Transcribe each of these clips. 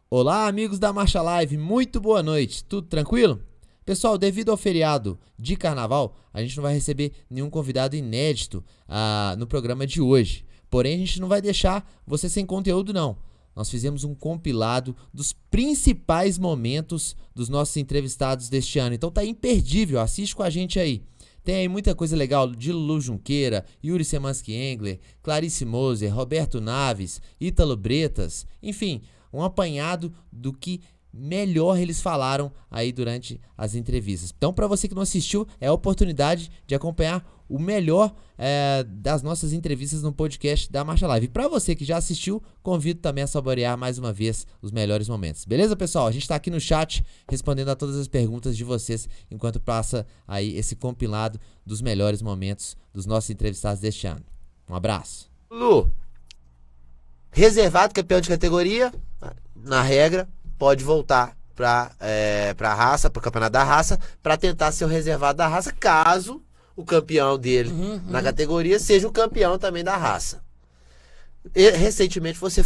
Olá, amigos da Marcha Live, muito boa noite, tudo tranquilo? Pessoal, devido ao feriado de carnaval, a gente não vai receber nenhum convidado inédito no programa de hoje. Porém, a gente não vai deixar você sem conteúdo, não. Nós fizemos um compilado dos principais momentos dos nossos entrevistados deste ano. Então tá imperdível, assiste com a gente aí. Tem aí muita coisa legal de Lulu Junqueira, Yuri Semansky Engler, Clarice Moser, Roberto Naves, Ítalo Bretas, enfim, um apanhado do que melhor eles falaram aí durante as entrevistas. Então, para você que não assistiu, é a oportunidade de acompanhar o melhor das nossas entrevistas no podcast da Marcha Live. E para você que já assistiu, convido também a saborear mais uma vez os melhores momentos. Beleza, pessoal? A gente está aqui no chat respondendo a todas as perguntas de vocês enquanto passa aí esse compilado dos melhores momentos dos nossos entrevistados deste ano. Um abraço. Lu, reservado campeão de categoria, na regra, pode voltar pra raça, pro campeonato da raça, pra tentar ser o reservado da raça, caso o campeão dele na categoria seja o campeão também da raça. E, recentemente você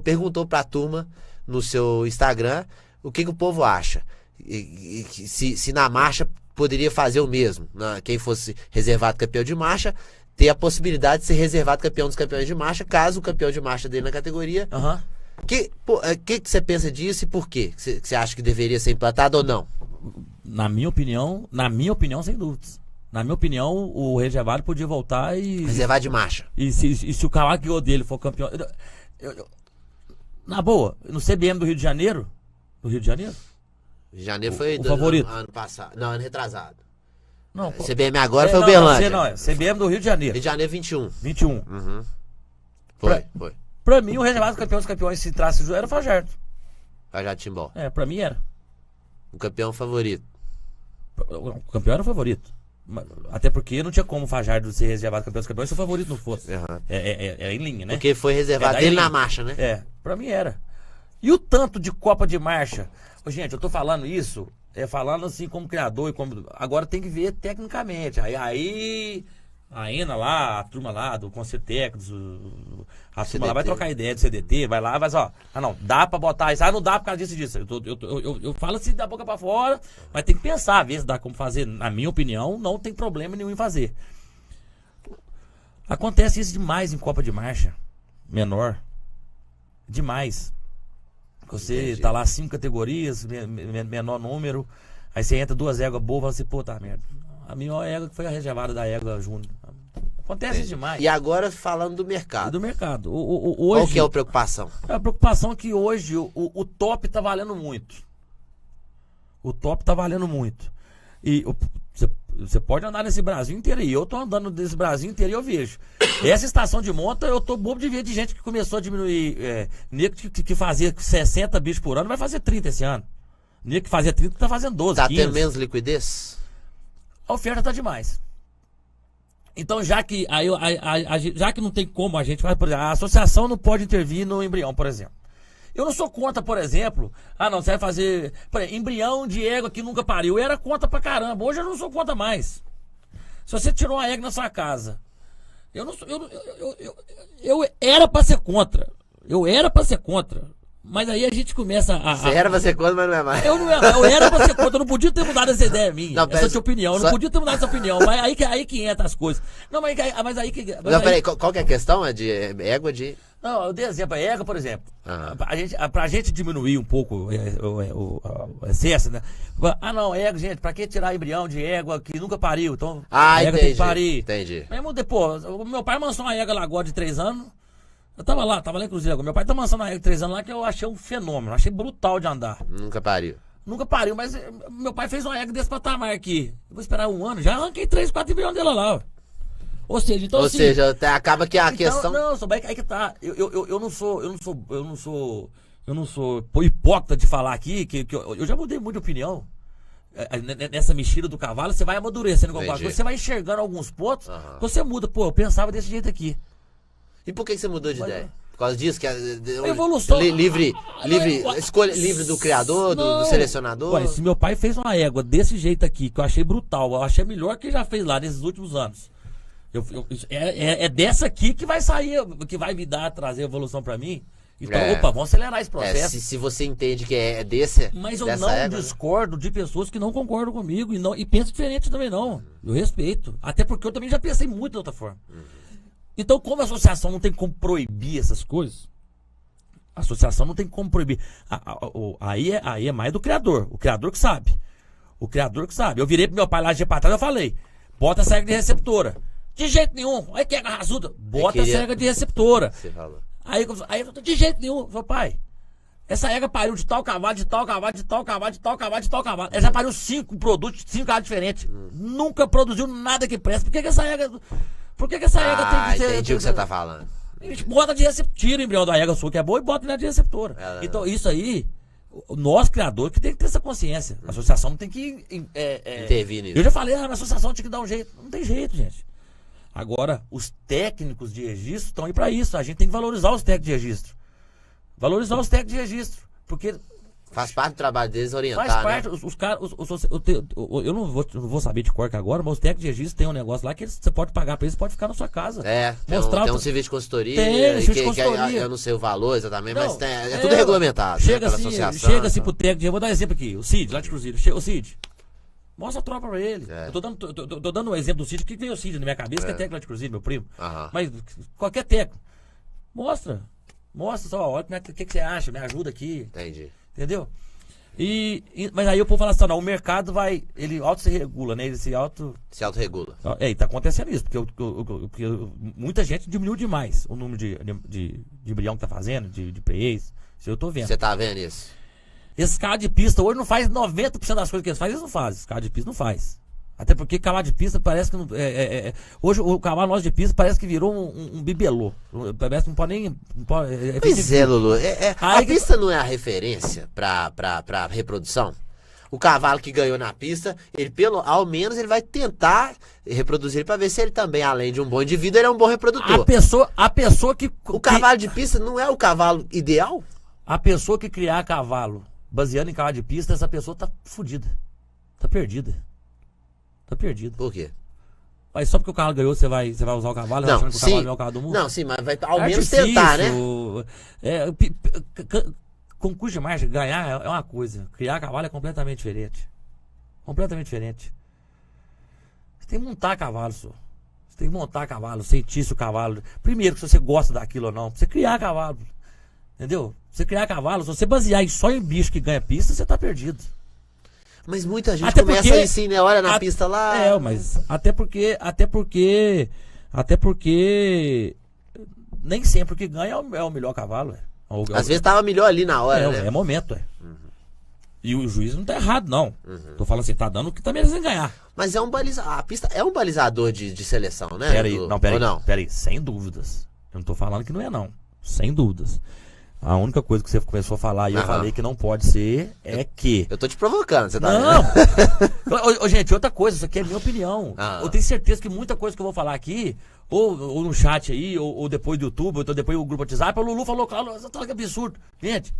perguntou pra turma no seu Instagram o que o povo acha. Se na marcha poderia fazer o mesmo. Quem fosse reservado campeão de marcha, ter a possibilidade de ser reservado campeão dos campeões de marcha, caso o campeão de marcha dele na categoria. Que você pensa disso e por quê? Você acha que deveria ser implantado ou não? Na minha opinião, sem dúvidas. Na minha opinião, o reservado podia voltar e... Reservado de marcha. E se o cavalo dele for campeão... Na boa, no CBM do Rio de Janeiro... Do Rio de Janeiro? Janeiro foi o favorito. Ano passado. Não, ano retrasado. Não, CBM agora foi o Berlândia. Não, CBM do Rio de Janeiro. Rio de Janeiro 21. 21. Uhum. Foi. Pra mim, o reservado campeão dos campeões, se trasse era o Fajardo. Fajardo Timbó. Pra mim era. O campeão favorito. O campeão era o favorito. Até porque não tinha como o Fajardo ser reservado campeão dos campeões se o favorito não fosse. É em linha, né? Porque foi reservado dele na marcha, né? Pra mim era. E o tanto de Copa de Marcha? Gente, eu tô falando isso, falando assim como criador e como... Agora tem que ver tecnicamente. Aí a ENA lá, a turma lá do Conselho Técnico, a turma lá vai trocar ideia do CDT, vai lá, vai ó, não, dá pra botar isso, não dá por causa disso e disso. Eu falo assim da boca pra fora, mas tem que pensar, ver se dá como fazer. Na minha opinião, não tem problema nenhum em fazer. Acontece isso demais em Copa de Marcha, menor. Demais. Você tá lá 5 categorias, menor número, aí você entra 2 éguas boas e fala assim, pô, tá merda. A minha égua que foi a reservada da égua Júnior. Acontece demais. E agora falando do mercado. Do mercado. Hoje, qual que é a preocupação? A preocupação é que hoje o top tá valendo muito. O top tá valendo muito. E você pode andar nesse Brasil inteiro aí. Eu tô andando nesse Brasil inteiro e eu vejo. Essa estação de monta, eu tô bobo de ver de gente que começou a diminuir. Nego que fazia 60 bichos por ano vai fazer 30 esse ano. Nego que fazia 30 tá fazendo 12. Tá 15. tendo menos liquidez? A oferta tá demais. Então, já que não tem como a gente faz, por exemplo, a associação não pode intervir no embrião, por exemplo. Eu não sou contra, por exemplo, você vai fazer, por exemplo, embrião de égua que nunca pariu. Eu era contra pra caramba. Hoje eu não sou contra mais. Se você tirou uma égua na sua casa, eu era pra ser contra. Eu era pra ser contra. Mas aí a gente começa Você era pra ser contra, mas não é mais. Eu era pra ser contra, eu não podia ter mudado essa ideia minha, essa sua opinião, eu não podia ter mudado essa opinião, mas aí que entra as coisas. Não, peraí, qual que é a questão? É de égua de... Não, eu dei exemplo, a égua, por exemplo, pra gente diminuir um pouco o excesso, né? Não, égua, gente, pra que tirar embrião de égua que nunca pariu? Então, a égua tem que parir. Entendi. Mesmo depois, meu pai mansou uma égua lá agora de 3 anos, eu tava lá inclusive, meu pai tá mansando uma égua de 3 anos lá que eu achei um fenômeno, achei brutal de andar. Nunca pariu, mas meu pai fez uma égua desse patamar aqui. Eu vou esperar 1 ano, já arranquei 3, 4 embriões dela lá. Ou seja, então assim, acaba que a questão... Não, aí que tá. Eu não sou hipócrita de falar aqui que eu já mudei muito de opinião. Nessa mexida do cavalo, você vai amadurecendo com alguma coisa, você vai enxergando alguns pontos, você muda. Pô, eu pensava desse jeito aqui. E por que você mudou de ideia? Por causa disso? Que a evolução. Escolha livre do criador, do selecionador? Ué, se meu pai fez uma égua desse jeito aqui, que eu achei brutal, eu achei melhor que já fez lá nesses últimos anos. É dessa aqui que vai sair, que vai trazer evolução pra mim. Então, opa, vamos acelerar esse processo. Se você entende que é Mas eu dessa não égua, discordo de pessoas que não concordam comigo e pensam diferente também não. Eu respeito. Até porque eu também já pensei muito de outra forma. Então, como a associação não tem como proibir essas coisas, a associação não tem como proibir. Aí é mais do criador. O criador que sabe. O criador que sabe. Eu virei pro meu pai lá de pra trás e eu falei, bota essa égua de receptora. De jeito nenhum. Olha que égua raçuda. Bota essa égua de receptora. Você falou. Aí eu falei, de jeito nenhum. Eu falei, pai, essa égua pariu de tal cavalo, de tal cavalo, de tal cavalo, de tal cavalo, de tal cavalo. Ela já pariu 5 produtos, 5 cavalos diferentes. Nunca produziu nada que presta. Por que essa égua tem que ser... Entendi o que você tá falando. A gente bota de receptora, tira o embrião da égua sua que é boa e bota na de receptora. Então isso aí, nós criadores que tem que ter essa consciência. A associação não tem que... intervir nisso. Eu já falei, a associação tinha que dar um jeito. Não tem jeito, gente. Agora, os técnicos de registro estão aí para isso. A gente tem que valorizar os técnicos de registro. Valorizar os técnicos de registro. Porque faz parte do trabalho deles orientar, faz parte. né? Os caras. Eu não vou saber de cor agora, mas os técnicos de registro tem um negócio lá que você pode pagar para eles, pode ficar na sua casa. Tem um serviço de consultoria. Eu não sei o valor exatamente, mas é tudo regulamentado. Chega pela assim, associação. chega assim pro técnico. Eu vou dar um exemplo aqui. O Cid, lá de Cruzeiro. O Cid. Mostra a tropa pra ele. Eu tô dando um exemplo do Cid. O que veio o Cid na minha cabeça, que é técnico lá de Cruzeiro, meu primo. Mas qualquer técnico. Mostra só, olha o que você acha, me ajuda aqui. Entendi. Entendeu? Mas aí o povo fala assim, não, o mercado ele auto se regula, né? Ele se autorregula. E tá acontecendo isso, porque muita gente diminuiu demais o número de embrião que tá fazendo, de PEs. Isso eu tô vendo. Você tá vendo isso? Esses carros de pista hoje não faz 90% das coisas que eles fazem, eles não fazem. Esses carros de pista não faz. Até porque cavalo de pista parece que não. Hoje o cavalo nosso de pista parece que virou um bibelô. Parece que não pode nem. Pois é, Lulu. A pista não é a referência pra reprodução? O cavalo que ganhou na pista, ao menos ele vai tentar reproduzir pra ver se ele também, além de um bom indivíduo, ele é um bom reprodutor. A pessoa que. O cavalo de pista não é o cavalo ideal? A pessoa que criar cavalo baseando em cavalo de pista, essa pessoa tá fodida. Tá perdida. Por quê? Mas só porque o cavalo ganhou, você vai usar o cavalo? Não, achando que sim. o cavalo é o carro do mundo? Não, sim, mas vai ao menos tentar, né? Concurso de marcha, ganhar é uma coisa. Criar cavalo é completamente diferente. Completamente diferente. Você tem que montar cavalo, senhor. Você tem que montar cavalo, sentir se o cavalo... Primeiro, se você gosta daquilo ou não. Pra você criar cavalo. Entendeu? Você criar cavalo, se você basear só em bicho que ganha pista, você tá perdido. Mas muita gente começa assim, né? Olha na pista lá. Mas até porque nem sempre o que ganha é o melhor cavalo. Às vezes tava melhor ali na hora, né? É momento, E o juiz não tá errado, não. Tô falando assim, tá dando o que tá merecendo ganhar. Mas a pista é um balizador de seleção, né? Peraí, sem dúvidas. Eu não tô falando que não é, não. Sem dúvidas. A única coisa que você começou a falar e eu falei que não pode ser que... Eu tô te provocando, você tá Não! Gente, outra coisa, isso aqui é minha opinião. Eu tenho certeza que muita coisa que eu vou falar aqui, ou no chat aí, ou depois do YouTube, ou depois do grupo WhatsApp, o Lulu falou, claro, que absurdo. Gente,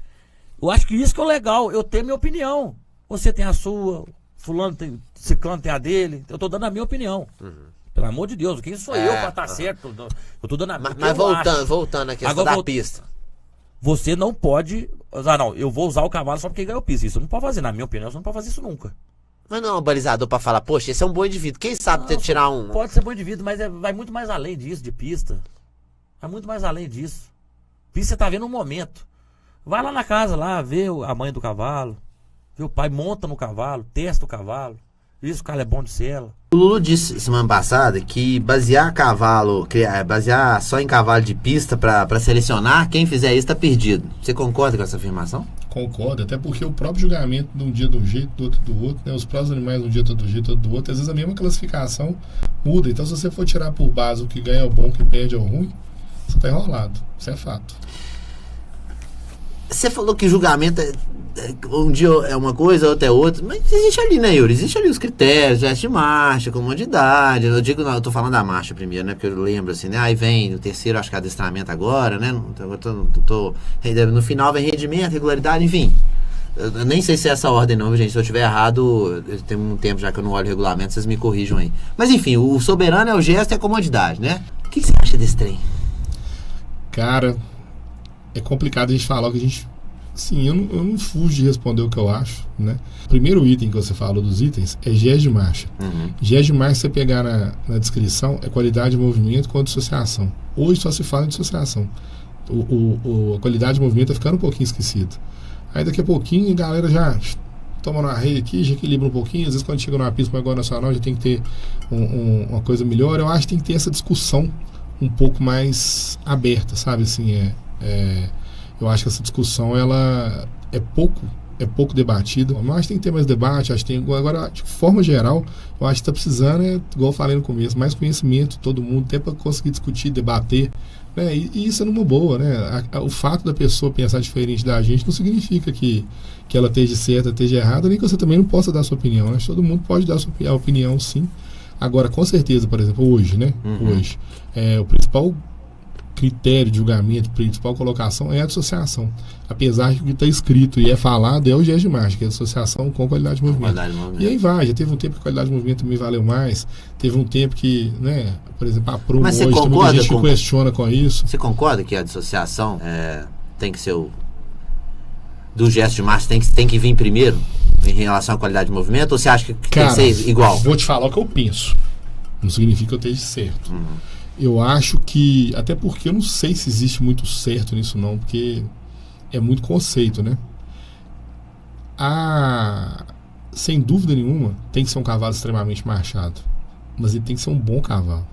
eu acho que isso que é o legal, eu tenho minha opinião. Você tem a sua, fulano tem, ciclano tem a dele, eu tô dando a minha opinião. Pelo amor de Deus, quem sou eu pra estar certo? Eu tô dando a minha opinião. Mas voltando à questão da pista. Você não pode... eu vou usar o cavalo só porque ganhou pista. Isso não pode fazer, na minha opinião, você não pode fazer isso nunca. Mas não é um balizador pra falar, poxa, esse é um bom indivíduo. Quem sabe tirar um... Pode ser bom indivíduo, mas vai muito mais além disso, de pista. Vai muito mais além disso. Pista você tá vendo um momento. Vai lá na casa, lá, vê a mãe do cavalo. Vê o pai, monta no cavalo, testa o cavalo. Isso, o cara é bom de sela. O Lulu disse semana passada que basear só em cavalo de pista pra selecionar, quem fizer isso tá perdido. Você concorda com essa afirmação? Concordo, até porque o próprio julgamento de um dia de um jeito, do outro do outro, né? Os próprios animais de um dia do jeito, outro do outro, às vezes a mesma classificação muda. Então se você for tirar por base o que ganha é o bom, o que perde é o ruim, você tá enrolado. Isso é fato. Você falou que julgamento um dia é uma coisa, outro é outra, mas existe ali, né, Yuri? Existe ali os critérios, gesto de marcha, comodidade. Eu tô falando da marcha primeiro, né? Porque eu lembro assim, né? Aí vem o terceiro, acho que é adestramento agora, né? No final vem rendimento, regularidade, enfim. Eu nem sei se é essa ordem não, gente. Se eu estiver errado, tem um tempo já que eu não olho o regulamento, vocês me corrijam aí. Mas enfim, o soberano é o gesto e a comodidade, né? O que você acha desse trem? Cara, é complicado a gente falar o que a gente... Sim, eu não fujo de responder o que eu acho, né? O primeiro item que você falou dos itens é gesto de marcha. Gesto de marcha, se você pegar na descrição, é qualidade de movimento com dissociação. Hoje só se fala em dissociação. A qualidade de movimento tá ficando um pouquinho esquecido. Aí daqui a pouquinho a galera já toma uma rei aqui, já equilibra um pouquinho. Às vezes quando chega numa pista como agora nacional já tem que ter uma coisa melhor. Eu acho que tem que ter essa discussão um pouco mais aberta, sabe? Assim, eu acho que essa discussão ela é pouco debatida. Mas acho que tem que ter mais debate. Acho que tem, agora, de forma geral, eu acho que está precisando, igual eu falei no começo, mais conhecimento, todo mundo, até para conseguir discutir, debater. Né? E isso é numa boa, né? O fato da pessoa pensar diferente da gente não significa que ela esteja certa, esteja errada, nem que você também não possa dar sua opinião. Né? Todo mundo pode dar a opinião, sim. Agora, com certeza, por exemplo, hoje, né? Hoje, o principal critério de julgamento, principal colocação é a dissociação. Apesar de que o que está escrito e é falado é o gesto de marcha, que é a dissociação com qualidade de movimento. E aí já teve um tempo que a qualidade de movimento me valeu mais, teve um tempo que, né, por exemplo, a Prumo hoje, tem muita gente que questiona com isso. Você concorda que a dissociação tem que ser do gesto de marcha tem que vir primeiro em relação à qualidade de movimento, ou você acha que tem que ser igual? Vou te falar o que eu penso. Não significa que eu esteja certo. Eu acho que, até porque eu não sei se existe muito certo nisso não, porque é muito conceito, né? Sem dúvida nenhuma, tem que ser um cavalo extremamente marchado, mas ele tem que ser um bom cavalo.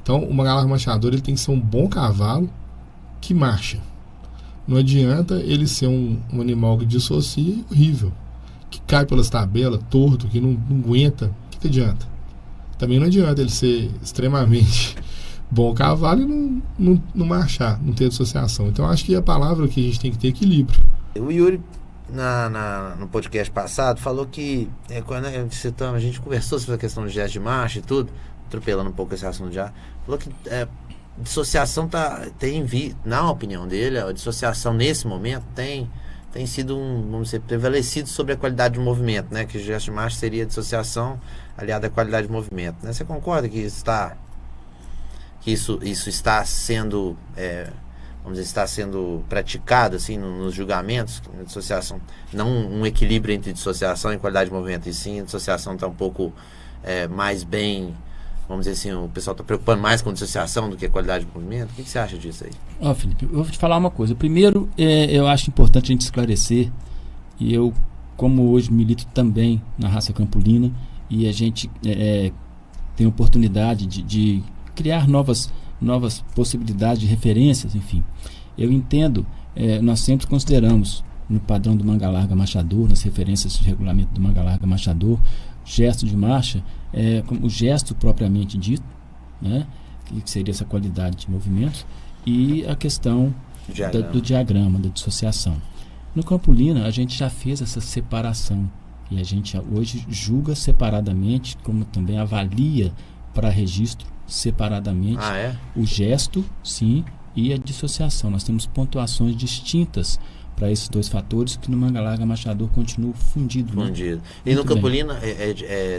Então, o Mangalarga marchador, ele tem que ser um bom cavalo que marcha. Não adianta ele ser um animal que dissocia horrível, que cai pelas tabelas, torto, que não aguenta. O que adianta? Também não adianta ele ser extremamente bom cavalo e não marchar, não ter dissociação. Então acho que a palavra que a gente tem que ter é equilíbrio. O Yuri, no podcast passado, falou que quando a gente conversou sobre a questão do gesto de marcha e tudo, atropelando um pouco esse assunto já, falou que dissociação na opinião dele, a dissociação nesse momento tem sido vamos dizer, prevalecido sobre a qualidade do movimento, né? Que o gesto de marcha seria a dissociação aliada à qualidade de movimento, né? Você concorda que isso está sendo vamos dizer, está sendo praticado assim nos julgamentos, na dissociação, não um equilíbrio entre dissociação e qualidade de movimento, e sim a dissociação está um pouco mais bem, vamos dizer assim, o pessoal está preocupando mais com dissociação do que a qualidade de movimento? O que você acha disso aí? Felipe, eu vou te falar uma coisa. Primeiro, eu acho importante a gente esclarecer, e eu, como hoje milito também na raça campulina, e a gente tem oportunidade de criar novas possibilidades de referências, enfim. Eu entendo, nós sempre consideramos no padrão do Mangalarga marchador, nas referências de regulamento do Mangalarga marchador, gesto de marcha, como o gesto propriamente dito, né, que seria essa qualidade de movimentos, e a questão do diagrama, da dissociação. No Campulina, a gente já fez essa separação, e a gente hoje julga separadamente, como também avalia para registro separadamente o gesto, sim, e a dissociação. Nós temos pontuações distintas para esses dois fatores, que no Mangalarga marchador continua fundido. Né? E no Campulina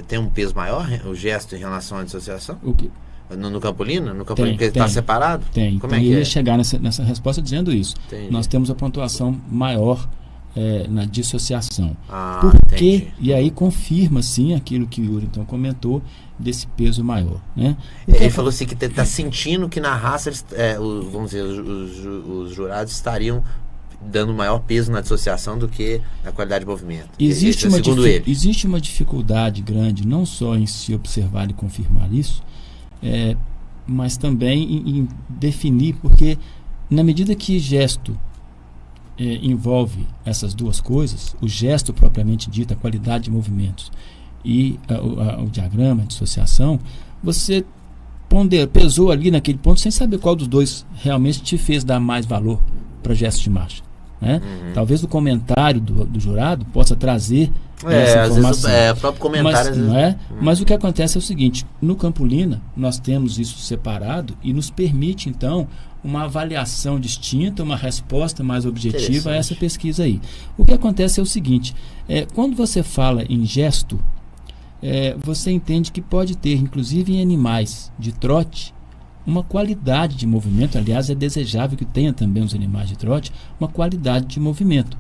tem um peso maior o gesto em relação à dissociação? O quê? No Campulina? No Campulina porque está separado? Tem. Como então, eu ia chegar nessa resposta dizendo isso. Entendi. Nós temos a pontuação maior na dissociação. Entendi. E aí confirma, sim, aquilo que o Yuri então comentou, desse peso maior. Né? Ele falou assim que está sentindo que na raça, vamos dizer, os jurados estariam dando maior peso na dissociação do que na qualidade de movimento. Existe uma dificuldade grande, não só em se observar e confirmar isso, mas também em definir, porque na medida que gesto envolve essas duas coisas, o gesto propriamente dito, a qualidade de movimentos e o diagrama, a dissociação, você pesou ali naquele ponto sem saber qual dos dois realmente te fez dar mais valor para gesto de marcha. Né? Talvez o comentário do jurado possa trazer essa informação. Às vezes, o próprio comentário. Mas o que acontece é o seguinte: no Campulina nós temos isso separado e nos permite então uma avaliação distinta, uma resposta mais objetiva a essa pesquisa aí. O que acontece é o seguinte: quando você fala em gesto, você entende que pode ter, inclusive em animais de trote, uma qualidade de movimento. Aliás, é desejável que tenha também os animais de trote uma qualidade de movimento.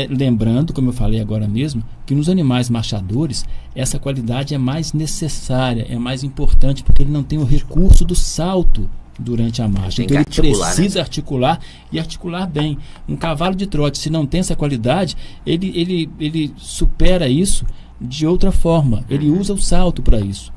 Lembrando, como eu falei agora mesmo, que nos animais marchadores essa qualidade é mais necessária, é mais importante, porque ele não tem o recurso do salto durante a marcha. Então ele precisa articular e articular bem. Um cavalo de trote, se não tem essa qualidade, ele supera isso de outra forma. Ele usa o salto para isso.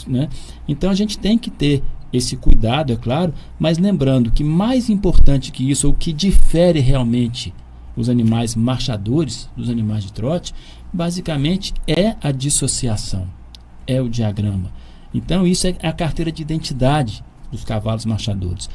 Né? Então a gente tem que ter esse cuidado, é claro, mas lembrando que mais importante que isso, ou que difere realmente os animais marchadores dos animais de trote, basicamente é a dissociação, é o diagrama. Então isso é a carteira de identidade dos cavalos marchadores.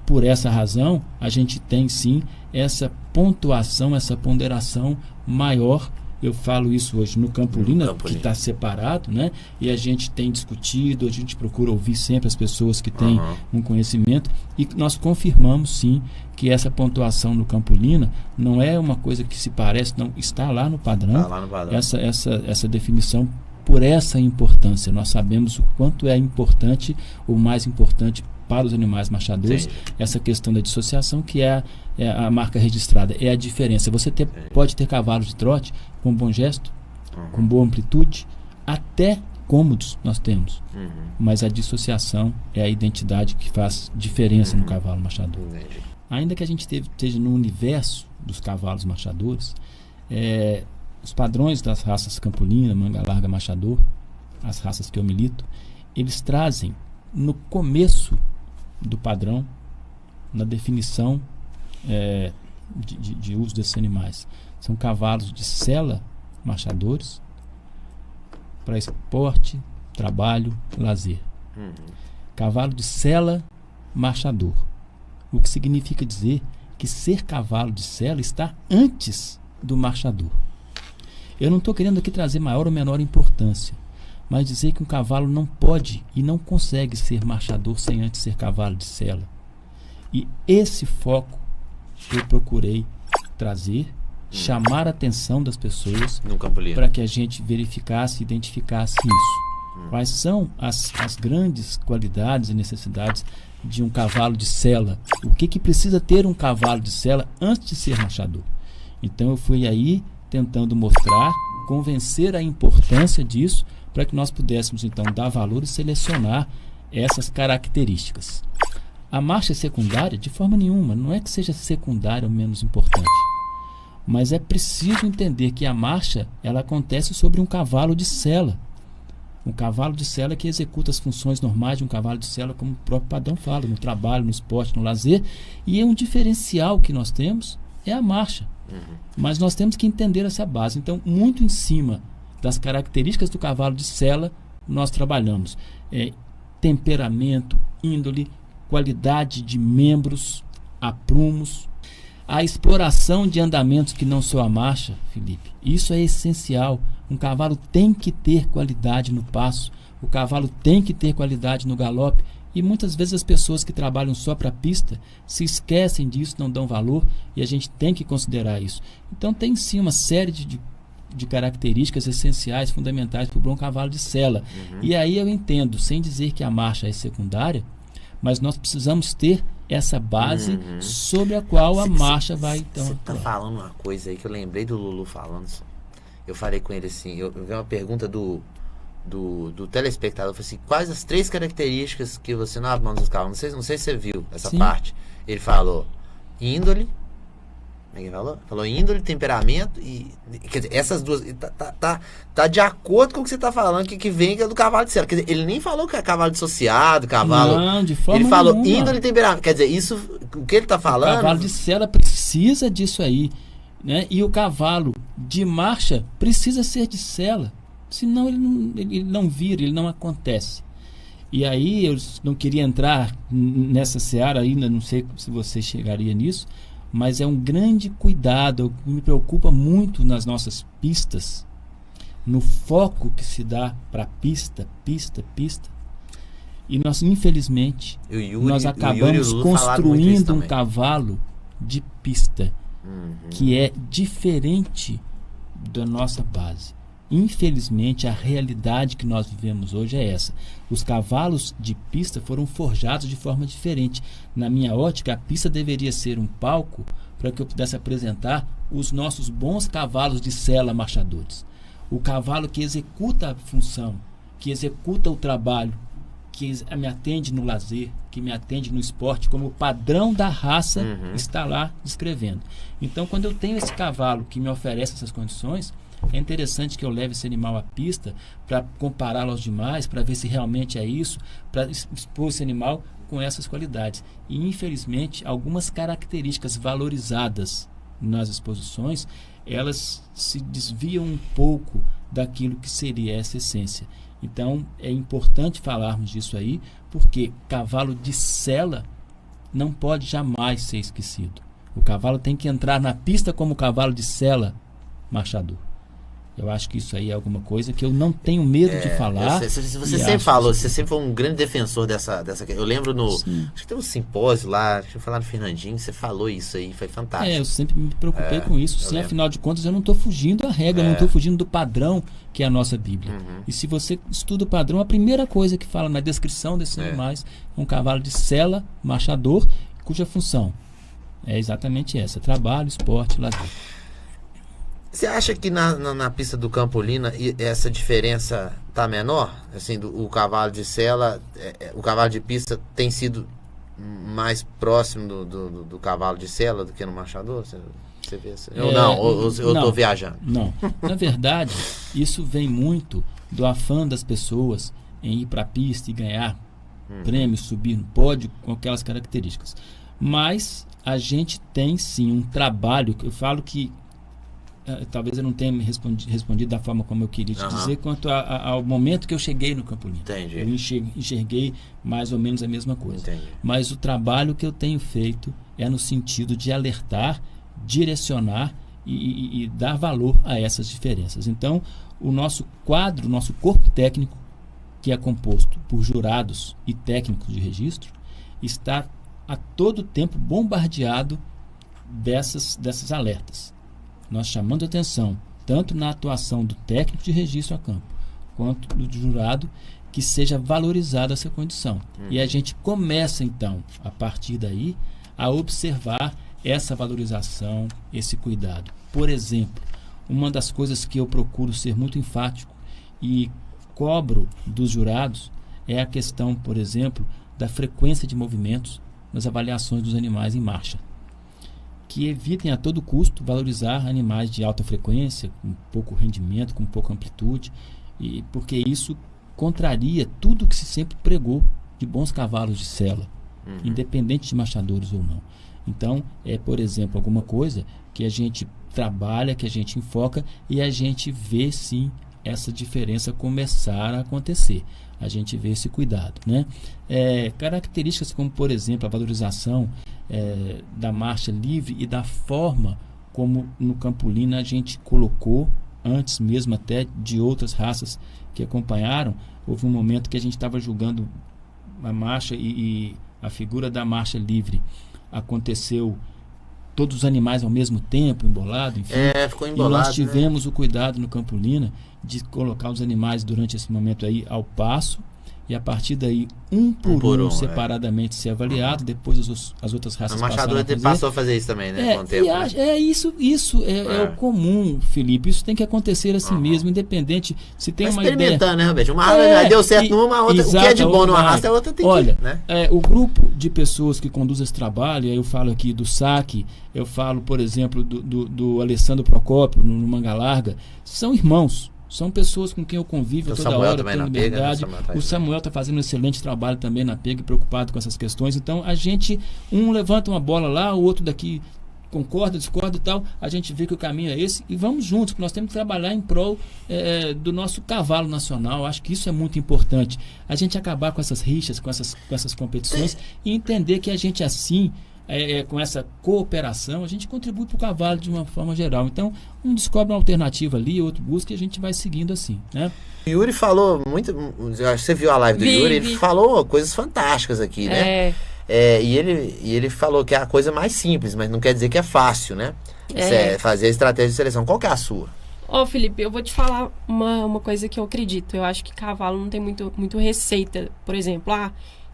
Por essa razão, a gente tem sim essa pontuação, essa ponderação maior. Eu falo isso hoje no Campolina, que está separado, né? E a gente tem discutido, a gente procura ouvir sempre as pessoas que têm um conhecimento, e nós confirmamos sim que essa pontuação no Campolina não é uma coisa que se parece, não, está lá no padrão. Está lá no padrão. Essa definição, por essa importância. Nós sabemos o quanto é importante, o mais importante para os animais marchadores, essa questão da dissociação, que é a marca registrada, é a diferença. Você pode ter cavalos de trote com bom gesto, com boa amplitude, até cômodos nós temos, mas a dissociação é a identidade que faz diferença no cavalo marchador. Ainda que a gente esteja no universo dos cavalos marchadores, os padrões das raças Campolina, Manga Larga, Marchador, as raças que eu milito, eles trazem no começo do padrão, na definição de uso desses animais. São cavalos de sela marchadores para esporte, trabalho, lazer. Cavalo de sela marchador. O que significa dizer que ser cavalo de sela está antes do marchador. Eu não estou querendo aqui trazer maior ou menor importância, mas dizer que um cavalo não pode e não consegue ser marchador sem antes ser cavalo de sela. E esse foco eu procurei trazer, chamar a atenção das pessoas para que a gente verificasse e identificasse isso. Quais são as grandes qualidades e necessidades de um cavalo de sela? O que precisa ter um cavalo de sela antes de ser marchador? Então eu fui aí tentando mostrar, convencer a importância disso, para que nós pudéssemos então dar valor e selecionar essas características. A marcha secundária, de forma nenhuma, não é que seja secundária ou menos importante, mas é preciso entender que a marcha ela acontece sobre um cavalo de sela. Um cavalo de sela que executa as funções normais de um cavalo de sela, como o próprio padrão fala, no trabalho, no esporte, no lazer, e um diferencial que nós temos é a marcha. Mas nós temos que entender essa base. Então, muito em cima das características do cavalo de sela, nós trabalhamos temperamento, índole, qualidade de membros, aprumos, a exploração de andamentos que não só a marcha, Felipe. Isso é essencial. Um cavalo tem que ter qualidade no passo, o cavalo tem que ter qualidade no galope, e muitas vezes as pessoas que trabalham só para a pista se esquecem disso, não dão valor, e a gente tem que considerar isso. Então tem sim uma série de características essenciais, fundamentais para o bom cavalo de sela. E aí eu entendo, sem dizer que a marcha é secundária, mas nós precisamos ter essa base sobre a qual a marcha vai então. Você está falando uma coisa aí que eu lembrei do Lulu falando. Eu falei com ele assim, eu vi uma pergunta do telespectador, eu falei assim, quais as 3 características que você não abre mão dos cavalos? Não sei se você viu essa parte. Ele falou índole. Como é que ele falou? Falou índole, temperamento e... Quer dizer, essas duas... Tá de acordo com o que você tá falando, que vem do cavalo de sela. Quer dizer, ele nem falou que é cavalo dissociado, cavalo... Não, de forma Ele falou nenhuma. índole e temperamento. Quer dizer, isso... O que ele tá falando... O cavalo de sela precisa disso aí, né? E o cavalo de marcha precisa ser de sela. Senão ele não vira, ele não acontece. E aí eu não queria entrar nessa seara ainda, não sei se você chegaria nisso, mas é um grande cuidado, me preocupa muito nas nossas pistas, no foco que se dá para pista. E nós, infelizmente, nós acabamos construindo um cavalo de pista que é diferente da nossa base. Infelizmente, a realidade que nós vivemos hoje é essa. Os cavalos de pista foram forjados de forma diferente. Na minha ótica, a pista deveria ser um palco para que eu pudesse apresentar os nossos bons cavalos de sela marchadores. O cavalo que executa a função, que executa o trabalho, que me atende no lazer, que me atende no esporte, como o padrão da raça está lá descrevendo. Então, quando eu tenho esse cavalo que me oferece essas condições, é interessante que eu leve esse animal à pista para compará-lo aos demais, para ver se realmente é isso, para expor esse animal com essas qualidades. E, infelizmente, algumas características valorizadas nas exposições, elas se desviam um pouco daquilo que seria essa essência. Então, é importante falarmos disso aí, porque cavalo de sela não pode jamais ser esquecido. O cavalo tem que entrar na pista como cavalo de sela marchador. Eu acho que isso aí é alguma coisa que eu não tenho medo de falar. Você sempre falou, você sempre foi um grande defensor dessa. Eu lembro acho que tem um simpósio lá, acho que foi lá no Fernandinho, você falou isso aí, foi fantástico. Eu sempre me preocupei com isso. Sim, afinal de contas, eu não estou fugindo da regra, eu não estou fugindo do padrão que é a nossa Bíblia. E se você estuda o padrão, a primeira coisa que fala na descrição desses animais é um cavalo de sela, marchador, cuja função é exatamente essa: trabalho, esporte, lazer. Você acha que na pista do Campolina essa diferença tá menor? Assim, o cavalo de sela, o cavalo de pista tem sido mais próximo do cavalo de sela do que no marchador? Você vê assim? Eu estou viajando. Não. Na verdade, isso vem muito do afã das pessoas em ir para a pista e ganhar prêmios, subir no pódio com aquelas características. Mas a gente tem sim um trabalho, eu falo que talvez eu não tenha me respondido da forma como eu queria te dizer, quanto ao momento que eu cheguei no Campolina. Entendi. Eu enxerguei mais ou menos a mesma coisa. Entendi. Mas o trabalho que eu tenho feito é no sentido de alertar, direcionar e dar valor a essas diferenças. Então, o nosso quadro, o nosso corpo técnico, que é composto por jurados e técnicos de registro, está a todo tempo bombardeado dessas alertas. Nós chamando atenção, tanto na atuação do técnico de registro a campo, quanto do jurado, que seja valorizada essa condição. E a gente começa, então, a partir daí, a observar essa valorização, esse cuidado. Por exemplo, uma das coisas que eu procuro ser muito enfático e cobro dos jurados é a questão, por exemplo, da frequência de movimentos nas avaliações dos animais em marcha, que evitem a todo custo valorizar animais de alta frequência, com pouco rendimento, com pouca amplitude, porque isso contraria tudo que se sempre pregou de bons cavalos de sela, independente de marchadores ou não. Então, por exemplo, alguma coisa que a gente trabalha, que a gente enfoca e a gente vê sim essa diferença começar a acontecer. A gente vê esse cuidado, né? Características como, por exemplo, a valorização da marcha livre e da forma como no Campolina a gente colocou, antes mesmo até de outras raças que acompanharam. Houve um momento que a gente estava julgando a marcha e a figura da marcha livre aconteceu todos os animais ao mesmo tempo, embolado, enfim. Ficou embolado, e nós tivemos o cuidado no Campolina de colocar os animais durante esse momento aí ao passo, e a partir daí um por um separadamente ser avaliado. Depois as outras raças passaram a fazer. Passou a fazer isso também, né? Com o tempo, Isso é o comum, Felipe. Isso tem que acontecer assim mesmo, independente se tem uma ideia. Experimentando, né, Roberto? Uma raça deu certo numa, outra, o que é de bom numa raça, a outra tem que ir, né? O grupo de pessoas que conduz esse trabalho, eu falo aqui do SAC, eu falo, por exemplo, do Alessandro Procópio, no Manga Larga, são irmãos. São pessoas com quem eu convivo toda hora, tenho liberdade. O Samuel está fazendo um excelente trabalho também na PEG, preocupado com essas questões. Então, a gente, um levanta uma bola lá, o outro daqui concorda, discorda e tal. A gente vê que o caminho é esse e vamos juntos, porque nós temos que trabalhar em prol do nosso cavalo nacional. Acho que isso é muito importante. A gente acabar com essas rixas, com essas competições e entender que a gente assim... com essa cooperação, a gente contribui para o cavalo de uma forma geral. Então, um descobre uma alternativa ali, outro busca e a gente vai seguindo assim, né? O Yuri falou muito... Você viu a live do Yuri? Ele falou coisas fantásticas aqui, né? E ele falou que é a coisa mais simples, mas não quer dizer que é fácil, né? Fazer a estratégia de seleção. Qual que é a sua? Ô, Felipe, eu vou te falar uma coisa que eu acredito. Eu acho que cavalo não tem muito receita. Por exemplo,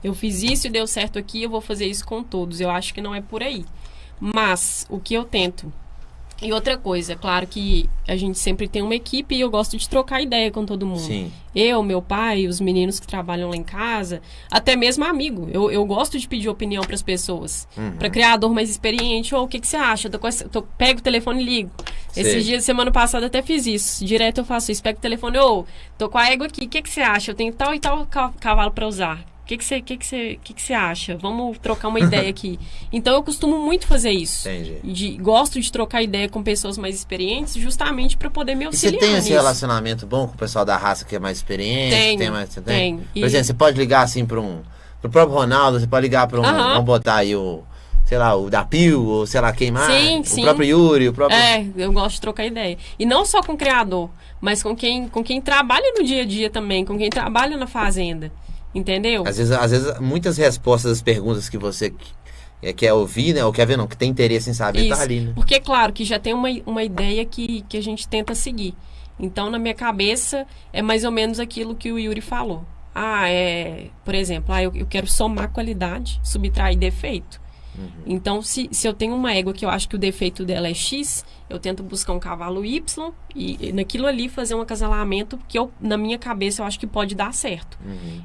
eu fiz isso e deu certo aqui, eu vou fazer isso com todos. Eu acho que não é por aí. Mas, o que eu tento... E outra coisa, claro que a gente sempre tem uma equipe e eu gosto de trocar ideia com todo mundo. Sim. Eu, meu pai, os meninos que trabalham lá em casa, até mesmo amigo. Eu gosto de pedir opinião para as pessoas. Para criador mais experiente, o que você acha? Pego o telefone e ligo. Sei. Esses dias, semana passada, até fiz isso. Direto eu faço isso. Pego o telefone, tô com a égua aqui, o que você acha? Eu tenho tal e tal cavalo para usar. O que você acha? Vamos trocar uma ideia aqui. Então, eu costumo muito fazer isso. Entendi. Gosto de trocar ideia com pessoas mais experientes, justamente para poder me E auxiliar você tem esse nisso. relacionamento bom com o pessoal da raça que é mais experiente? Você tem? E- Por exemplo, você pode ligar assim pro próprio Ronaldo, você pode ligar para Aham. vamos botar aí o da Pio, ou sei lá quem mais. Sim, o sim. próprio Yuri, o próprio... Eu gosto de trocar ideia. E não só com o criador, mas com quem trabalha no dia a dia também, com quem trabalha na fazenda. Entendeu? Às vezes, muitas respostas das perguntas que você quer ouvir, né? Ou quer ver, não, que tem interesse em saber, Isso. tá ali, né? Porque, claro, que já tem uma ideia que a gente tenta seguir. Então, na minha cabeça, é mais ou menos aquilo que o Yuri falou. Por exemplo, eu quero somar qualidade, subtrair defeito. Então, se eu tenho uma égua que eu acho que o defeito dela é X, eu tento buscar um cavalo Y e naquilo ali fazer um acasalamento que na minha cabeça eu acho que pode dar certo.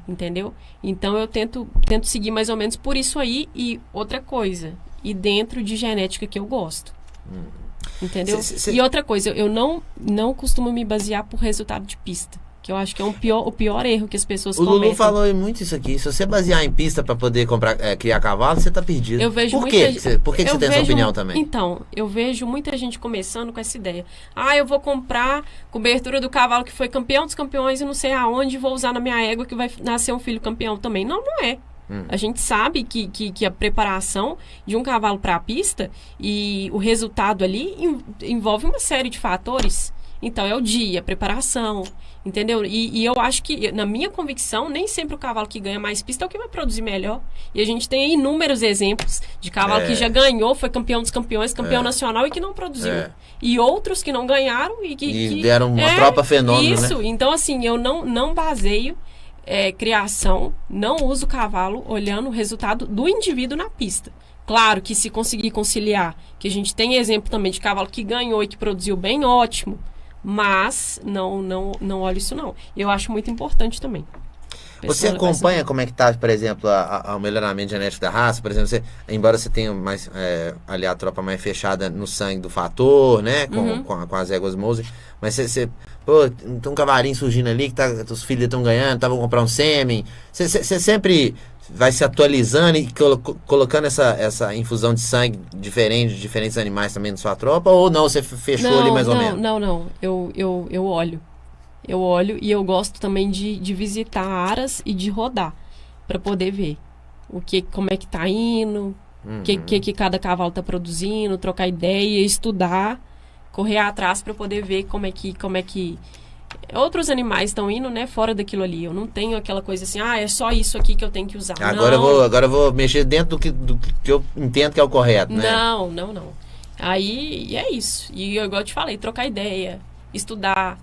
Entendeu? Então, eu tento seguir mais ou menos por isso aí. E outra coisa, e dentro de genética que eu gosto. Entendeu? E outra coisa, eu não costumo me basear por resultado de pista. Que eu acho que é o pior erro que as pessoas O cometem. Lulu falou muito isso aqui. Se você basear em pista pra poder criar cavalo, você tá perdido. Eu vejo Por quê? muita Por que você tem essa opinião também? Então, eu vejo muita gente começando com essa ideia. Eu vou comprar cobertura do cavalo que foi campeão dos campeões e não sei aonde, vou usar na minha égua que vai nascer um filho campeão também. Não é. A gente sabe que a preparação de um cavalo para a pista e o resultado ali envolve uma série de fatores. Então, é o dia, a preparação, entendeu? E eu acho que, na minha convicção, nem sempre o cavalo que ganha mais pista é o que vai produzir melhor. E a gente tem inúmeros exemplos de cavalo que já ganhou, foi campeão dos campeões, campeão nacional e que não produziu. E outros que não ganharam e que deram uma tropa fenômeno, isso. né? Então, assim, eu não baseio criação, não uso cavalo olhando o resultado do indivíduo na pista. Claro que se conseguir conciliar, que a gente tem exemplo também de cavalo que ganhou e que produziu bem, ótimo. Mas não olho isso não. Eu acho muito importante também. Você acompanha como é que tá, por exemplo, o melhoramento genético da raça? Por exemplo, embora você tenha mais ali a tropa mais fechada no sangue do fator, né? Com as éguas Mose, mas você tem um cavalinho surgindo ali que os filhos estão ganhando, vão comprar um sêmen. Você sempre vai se atualizando e colocando essa infusão de sangue diferente de diferentes animais também na sua tropa? Ou não, você fechou ali mais ou menos? Não. Eu olho. Eu olho e eu gosto também de visitar aras e de rodar para poder ver como é que tá indo, que cada cavalo tá produzindo, trocar ideia, estudar, correr atrás para poder ver como é que outros animais estão indo, né, fora daquilo ali. Eu não tenho aquela coisa assim, é só isso aqui que eu tenho que usar. Agora eu vou mexer dentro do que eu entendo que é o correto, né? Não. Aí é isso. E igual eu te falei, trocar ideia, estudar,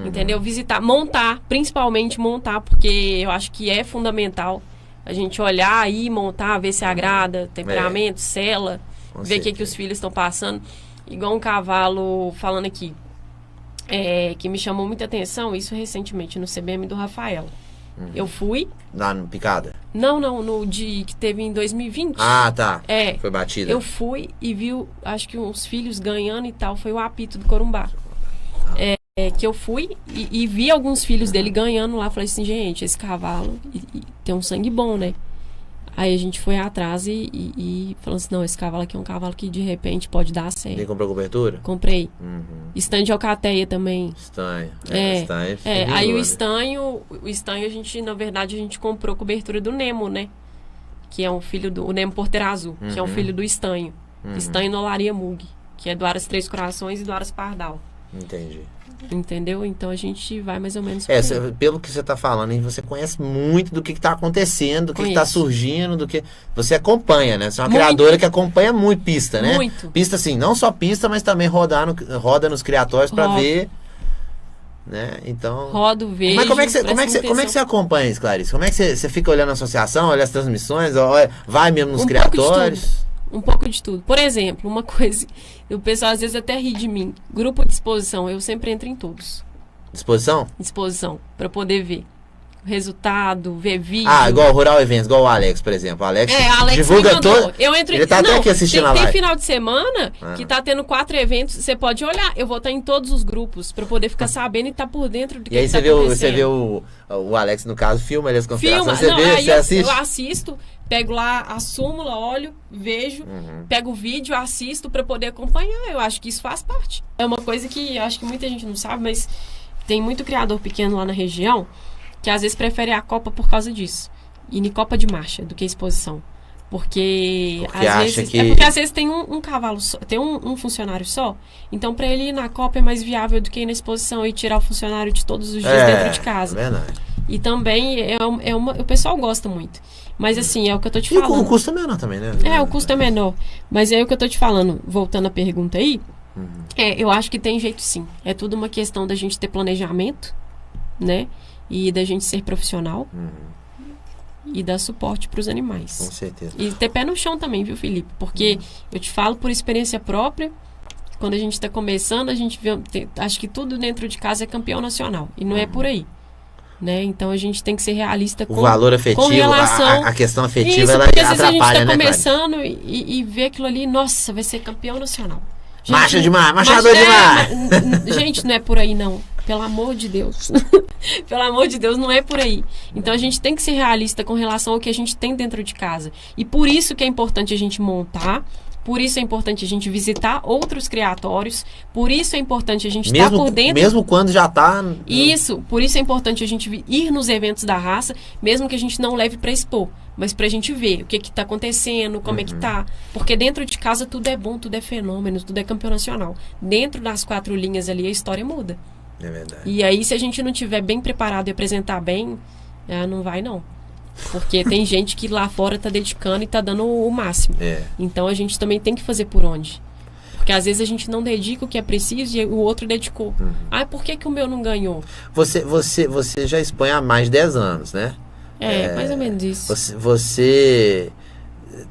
entendeu? Visitar, montar, principalmente montar, porque eu acho que é fundamental a gente olhar aí, montar, ver se agrada, temperamento, cela, ver o que os filhos estão passando. Igual um cavalo falando aqui, que me chamou muita atenção, isso recentemente, no CBM do Rafael. Eu fui... Lá no Picada? Não, no de que teve em 2020. Ah, tá. É. Foi batida. Eu fui e vi, acho que uns filhos ganhando e tal, foi o apito do Corumbá. Que eu fui e vi alguns filhos dele ganhando lá. Falei assim, gente, esse cavalo tem um sangue bom, né? Aí a gente foi atrás e falou assim, não, esse cavalo aqui é um cavalo que de repente pode dar certo. Nem comprou cobertura? Comprei. Estanho de alcateia também. Estanho. Aí o estanho a gente, na verdade, a gente comprou cobertura do Nemo, né? Que é um filho o Nemo Porteira Azul, que é um filho do estanho. Estanho no Olaria Mug, que é do Aras Três Corações e do Aras Pardal. Entendi. Entendeu? Então a gente vai mais ou menos pelo que você tá falando, hein, você conhece muito do que tá acontecendo, do que tá surgindo, do que... Você acompanha, né? Você é uma criadora que acompanha muito pista, né? Muito. Pista, assim, não só pista, mas também roda nos criatórios pra ver né? Então... Rodo, vejo. Mas como é que presto você atenção. acompanha isso, Clarice? Como é que você fica olhando a associação, olha as transmissões, vai mesmo nos Um pouco de criatórios? Um pouco de tudo. Por exemplo, uma coisa, o pessoal às vezes até ri de mim. Grupo de exposição, eu sempre entro em todos. Disposição? Exposição, para poder ver o resultado, ver vídeo. Ah, igual o Rural Eventos, igual o Alex, por exemplo. O Alex, Alex divulga me mandou. todo. Eu entro Ele tá até aqui assistindo a tem live. final de semana que tá tendo 4 eventos. Você pode olhar. Eu vou estar em todos os grupos para poder ficar sabendo e estar por dentro do que E aí tá você vê acontecendo. o Alex, no caso, filma ele as configurações. Filma, Você aí eu assiste? assisto, pego lá a súmula, olho, vejo, pego o vídeo, assisto para poder acompanhar. Eu acho que isso faz parte. É uma coisa que eu acho que muita gente não sabe, mas tem muito criador pequeno lá na região que às vezes prefere a Copa por causa disso. E em Copa de marcha do que exposição. Porque às acha vezes. que- É porque às vezes tem um cavalo só, tem um funcionário só. Então, para ele ir na Copa é mais viável do que ir na exposição e tirar o funcionário de todos os dias dentro de casa. É verdade. E também o pessoal gosta muito. Mas assim, é o que eu tô te E falando. o custo é menor também, né? O custo é menor. Mas é o que eu tô te falando, voltando à pergunta aí. Eu acho que tem jeito sim. É tudo uma questão da gente ter planejamento, né? E da gente ser profissional. E dar suporte pros animais. Com certeza. E ter pé no chão também, viu, Felipe? Porque eu te falo por experiência própria. Quando a gente está começando, a gente vê, acho que tudo dentro de casa é campeão nacional. E não é por aí. Né? Então a gente tem que ser realista O valor afetivo, com relação... a questão afetiva, Isso, ela porque às vezes a gente atrapalha, está né, Cláudio? começando e vê aquilo ali, nossa, vai ser campeão nacional. Gente, Marcha demais, marchador demais. Gente, não é por aí não. Pelo amor de Deus. Pelo amor de Deus, não é por aí. Então a gente tem que ser realista com relação ao que a gente tem dentro de casa. E por isso que é importante a gente montar, por isso é importante a gente visitar outros criatórios, por isso é importante a gente estar por dentro. Mesmo quando já tá... Isso, por isso é importante a gente ir nos eventos da raça, mesmo que a gente não leve para expor, mas pra gente ver o que tá acontecendo, como é que tá. Porque dentro de casa tudo é bom, tudo é fenômeno, tudo é campeão nacional. Dentro das 4 linhas ali a história muda. É verdade. E aí se a gente não tiver bem preparado e apresentar bem, não vai não. Porque tem gente que lá fora tá dedicando e tá dando o máximo. Então a gente também tem que fazer por onde. Porque às vezes a gente não dedica o que é preciso e o outro dedicou. Por que o meu não ganhou? Você já expõe há mais de 10 anos, né? Mais ou menos isso. Você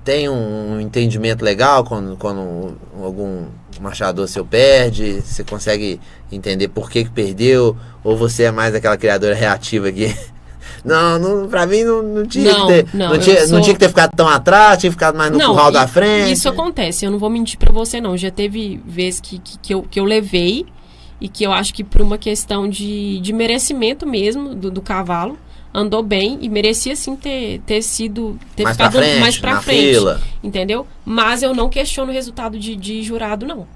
tem um entendimento legal quando algum marchador seu perde? Você consegue entender por que perdeu? Ou você é mais aquela criadora reativa que... Não, pra mim não tinha que ter ficado tão atrás, tinha ficado mais no curral da frente. Isso acontece, eu não vou mentir pra você não. Já teve vezes que eu levei e que eu acho que por uma questão de merecimento mesmo do cavalo, andou bem e merecia sim ter mais ficado pra frente, mais pra na frente. fila. Entendeu? Mas eu não questiono o resultado de jurado, não.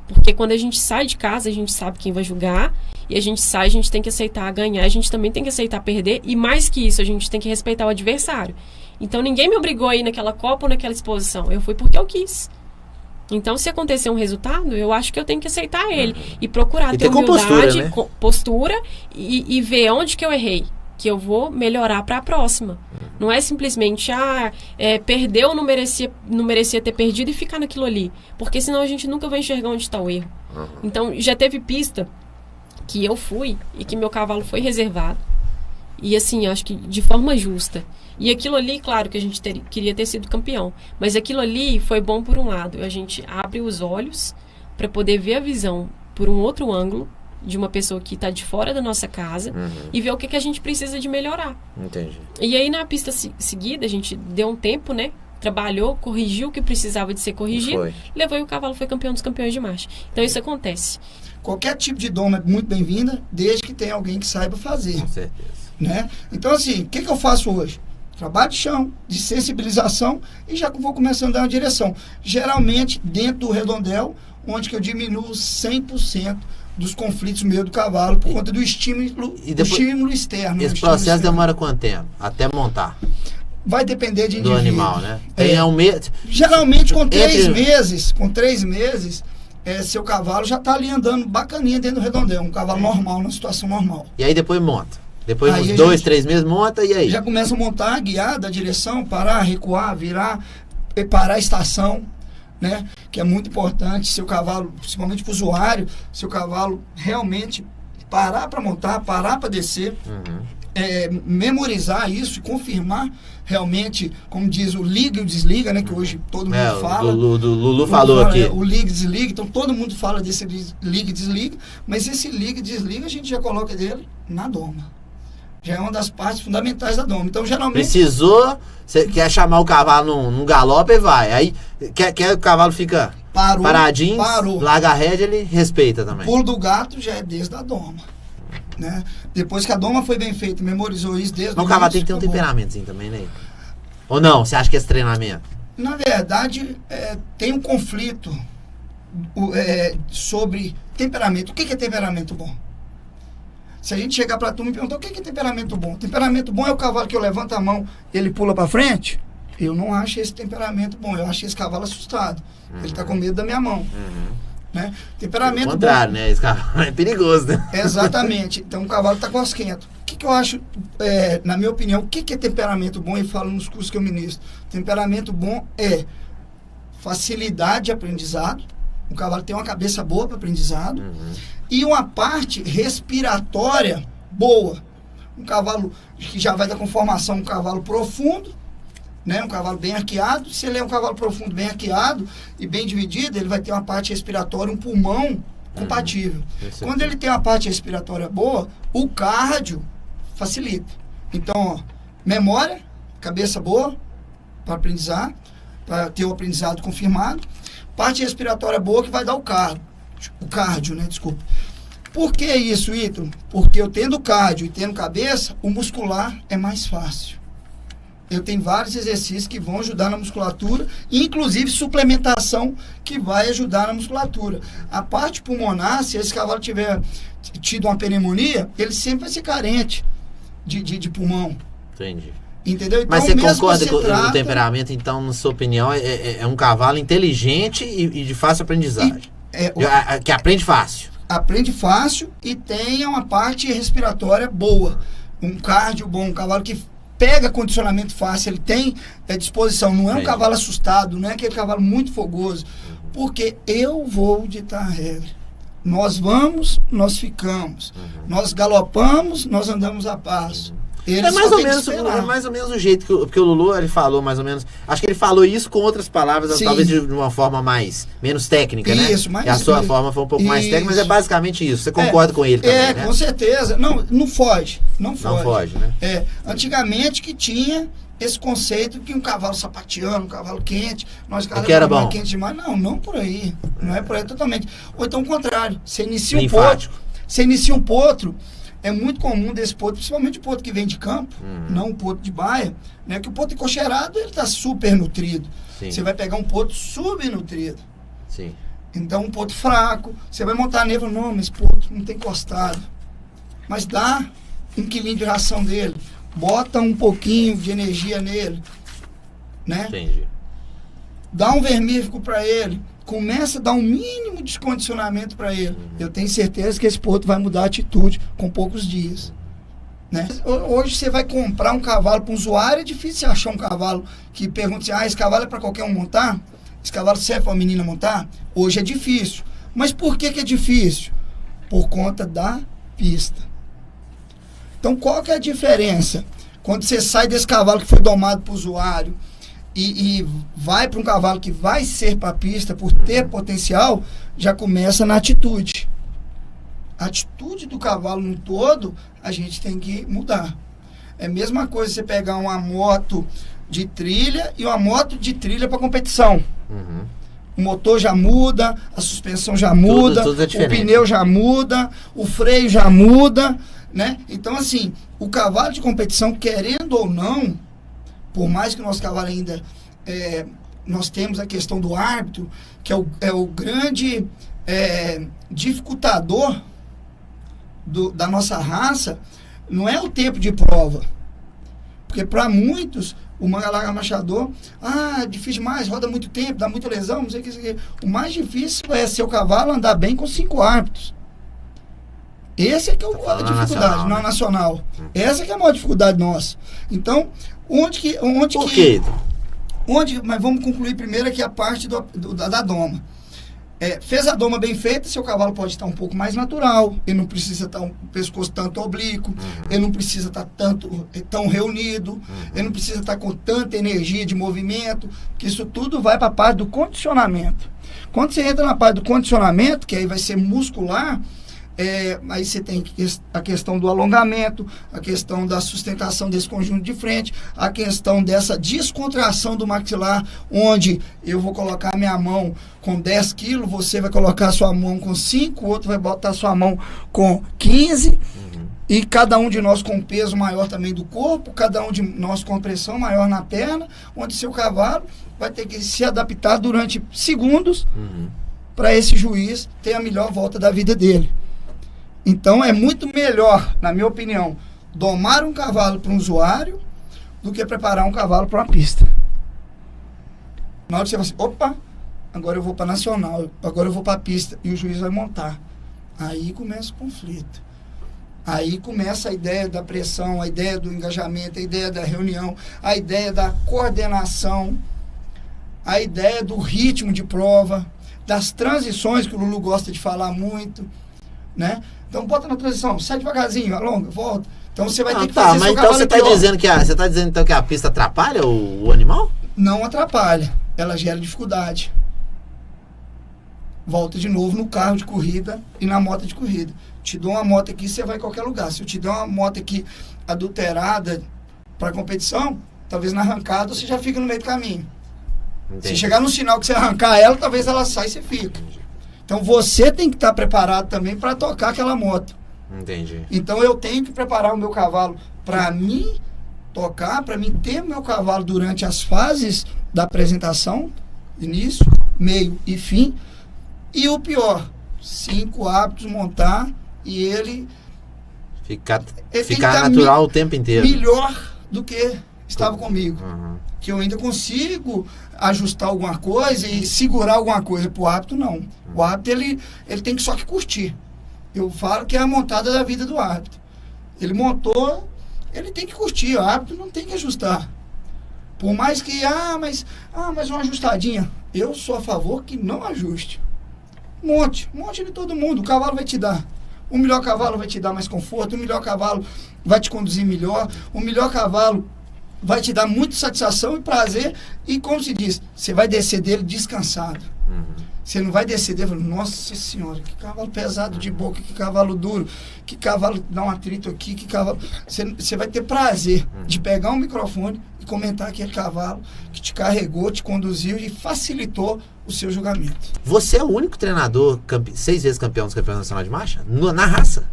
Porque quando a gente sai de casa, a gente sabe quem vai julgar. E a gente sai, a gente tem que aceitar ganhar. A gente também tem que aceitar perder. E mais que isso, a gente tem que respeitar o adversário. Então ninguém me obrigou a ir naquela Copa ou naquela exposição. Eu fui porque eu quis. Então se acontecer um resultado, eu acho que eu tenho que aceitar ele. E procurar ter humildade, postura e ver onde que eu errei. Que eu vou melhorar para a próxima. Não é simplesmente, perdeu, não merecia ter perdido e ficar naquilo ali. Porque senão a gente nunca vai enxergar onde está o erro. Então, já teve pista que eu fui e que meu cavalo foi reservado. E assim, acho que de forma justa. E aquilo ali, claro que a gente queria ter sido campeão. Mas aquilo ali foi bom por um lado. A gente abre os olhos para poder ver a visão por um outro ângulo de uma pessoa que está de fora da nossa casa e ver o que a gente precisa de melhorar. Entendi. E aí na pista seguida, a gente deu um tempo, né? Trabalhou, corrigiu o que precisava de ser corrigido, levou e o cavalo foi campeão dos campeões de marcha. Então isso acontece. Qualquer tipo de doma é muito bem-vinda, desde que tenha alguém que saiba fazer. Com certeza. Né? Então assim, o que eu faço hoje? Trabalho de chão, de sensibilização e já vou começando a dar uma direção. Geralmente dentro do redondel, onde que eu diminuo 100% dos conflitos meio do cavalo por conta do estímulo, estímulo externo. Esse processo demora quanto tempo? Até montar? Vai depender de indivíduo. Do animal, né? Tem um mês. Geralmente com 3 meses, seu cavalo já está ali andando bacaninha dentro do redondel. Um cavalo normal, na situação normal. E aí depois monta? Depois uns 2, 3 meses monta e aí? Já começa a montar, guiar da direção, parar, recuar, virar, preparar a estação. Né? Que é muito importante, seu cavalo, principalmente para o usuário, seu cavalo realmente parar para montar, parar para descer, memorizar isso, confirmar realmente, como diz o liga e o desliga, né, que hoje todo mundo fala. O Lulu falou aqui. O liga e desliga, então todo mundo fala desse liga e desliga, mas esse liga e desliga a gente já coloca dele na doma. Já é uma das partes fundamentais da doma. Então, geralmente... Precisou, você quer chamar o cavalo num galope e vai. Aí, quer que o cavalo fica paradinho, larga a rédea, ele respeita também. O pulo do gato já é desde a doma. Né? Depois que a doma foi bem feita, memorizou isso desde o cavalo tem que ter um temperamentozinho também, né? Ou não? Você acha que é esse treinamento? Na verdade, tem um conflito sobre temperamento. O que é temperamento bom? Se a gente chegar pra turma e perguntar o que é temperamento bom? Temperamento bom é o cavalo que eu levanto a mão e ele pula pra frente? Eu não acho esse temperamento bom. Eu acho esse cavalo assustado. Ele tá com medo da minha mão. Né? Temperamento bom. Ao contrário, né? Esse cavalo é perigoso, né? Exatamente. Então o cavalo tá cosquento. O que eu acho, na minha opinião, o que é temperamento bom? E falo nos cursos que eu ministro. Temperamento bom é facilidade de aprendizado. O cavalo tem uma cabeça boa para aprendizado. E uma parte respiratória boa. Um cavalo que já vai dar conformação, um cavalo profundo, né? Um cavalo bem arqueado. Se ele é um cavalo profundo, bem arqueado e bem dividido, ele vai ter uma parte respiratória, um pulmão compatível. Quando ele tem uma parte respiratória boa, o cardio facilita. Então, ó, memória, cabeça boa para aprendizar, para ter o aprendizado confirmado. Parte respiratória boa que vai dar o cardio, né? Desculpa. Por que isso, Ítalo? Porque eu tendo cardio e tendo cabeça, o muscular é mais fácil. Eu tenho vários exercícios que vão ajudar na musculatura, inclusive suplementação que vai ajudar na musculatura. A parte pulmonar, se esse cavalo tiver tido uma pneumonia, ele sempre vai ser carente de pulmão. Entendi. Entendeu? Então, mas você concorda com o temperamento, então, na sua opinião, é um cavalo inteligente e de fácil aprendizagem? Que aprende fácil. Aprende fácil e tem uma parte respiratória boa. Um cardio bom, um cavalo que pega condicionamento fácil, ele tem disposição. Não é um cavalo assustado, não é aquele cavalo muito fogoso. Porque eu vou ditar a regra. Nós vamos, nós ficamos. Nós galopamos, nós andamos a passo. É mais ou menos o jeito que o Lulu ele falou, mais ou menos. Acho que ele falou isso com outras palavras, Sim. talvez de uma forma menos técnica, né? Isso, mas e a sua forma foi um pouco mais técnica, mas é basicamente isso. Você concorda com ele também, né? Com certeza. Não foge. Não foge, né? Antigamente que tinha esse conceito que um cavalo sapateando, um cavalo quente, nós que era bom. Quente demais. Não por aí. Não é por aí totalmente. Ou então o contrário. Você inicia um potro. É muito comum desse potro, principalmente o potro que vem de campo, não o potro de baia, né? Que o potro encocheirado, ele está super nutrido. Sim. Você vai pegar um potro subnutrido. Sim. Então, um potro fraco, você vai montar nele e falar, não, mas esse potro não tem encostado. Mas dá 1 quilinho de ração dele, bota um pouquinho de energia nele, né? Entendi. Dá um vermífugo para ele, começa a dar um mínimo de condicionamento para ele. Eu tenho certeza que esse potro vai mudar a atitude com poucos dias. Né? Hoje você vai comprar um cavalo para um usuário, é difícil achar um cavalo que pergunte assim, esse cavalo é para qualquer um montar? Esse cavalo serve para uma menina montar? Hoje é difícil. Mas por que é difícil? Por conta da pista. Então qual que é a diferença? Quando você sai desse cavalo que foi domado para o usuário e vai para um cavalo que vai ser para a pista por ter potencial, já começa na atitude. A atitude do cavalo no todo, a gente tem que mudar. É a mesma coisa você pegar uma moto de trilha e uma moto de trilha para competição. O motor já muda, a suspensão já muda, tudo é o pneu já muda, o freio já muda, né? Então, assim, o cavalo de competição, querendo ou não, por mais que o nosso cavalo ainda, nós temos a questão do árbitro, que é o grande dificultador da nossa raça, não é o tempo de prova. Porque para muitos, o manga larga machador, difícil demais, roda muito tempo, dá muita lesão, não sei o que. O mais difícil é ser o cavalo andar bem com 5 árbitros. Esse é que é a dificuldade, não nacional. Essa que é a maior dificuldade nossa. Então, Por quê? Mas vamos concluir primeiro aqui a parte da doma. Fez a doma bem feita, seu cavalo pode estar um pouco mais natural, ele não precisa estar um pescoço tanto oblíquo, ele não precisa estar tão reunido, ele não precisa estar com tanta energia de movimento, que isso tudo vai para a parte do condicionamento. Quando você entra na parte do condicionamento, que aí vai ser muscular, aí você tem a questão do alongamento, a questão da sustentação desse conjunto de frente, a questão dessa descontração do maxilar, onde eu vou colocar minha mão com 10 quilos, você vai colocar a sua mão com 5, o outro vai botar a sua mão com 15, e cada um de nós com peso maior também do corpo, cada um de nós com pressão maior na perna, onde seu cavalo vai ter que se adaptar durante segundos para esse juiz ter a melhor volta da vida dele. Então é muito melhor, na minha opinião, domar um cavalo para um usuário do que preparar um cavalo para uma pista. Na hora que você vai assim, opa, agora eu vou para nacional, agora eu vou para a pista e o juiz vai montar. Aí começa o conflito. Aí começa a ideia da pressão, a ideia do engajamento, a ideia da reunião, a ideia da coordenação, a ideia do ritmo de prova, das transições que o Lulu gosta de falar muito, né? Então bota na transição, sai devagarzinho, alonga, volta. Então você vai ter que fazer mas seu então cavalo você está dizendo que a pista atrapalha o animal? Não atrapalha, ela gera dificuldade. Volta de novo no carro de corrida e na moto de corrida. Te dou uma moto aqui, você vai em qualquer lugar. Se eu te der uma moto aqui adulterada para competição, talvez na arrancada você já fica no meio do caminho. Entendi. Se chegar no sinal que você arrancar ela, talvez ela saia e você fica. Então você tem que estar preparado também para tocar aquela moto. Entendi. Então eu tenho que preparar o meu cavalo para mim tocar, para mim ter o meu cavalo durante as fases da apresentação, início, meio e fim. E o pior, 5 hábitos montar e ele Ficar tem que tá natural o tempo inteiro. melhor do que estava comigo. Uhum. Que eu ainda consigo ajustar alguma coisa e segurar alguma coisa. Pro árbitro, não. O árbitro, ele tem que só que curtir. Eu falo que é a montada da vida do árbitro. Ele montou, ele tem que curtir. O árbitro não tem que ajustar. Por mais que, mas uma ajustadinha. Eu sou a favor que não ajuste. Monte de todo mundo. O cavalo vai te dar. O melhor cavalo vai te dar mais conforto. O melhor cavalo vai te conduzir melhor. O melhor cavalo vai te dar muita satisfação e prazer. E como se diz, você vai descer dele descansado. Você não vai descer dele falando, nossa senhora, que cavalo pesado de boca, que cavalo duro, que cavalo dá um atrito aqui, que cavalo... Você vai ter prazer de pegar um microfone e comentar aquele cavalo que te carregou, te conduziu e facilitou o seu julgamento. Você é o único treinador 6 vezes campeão dos campeonatos nacionais de marcha? Na raça?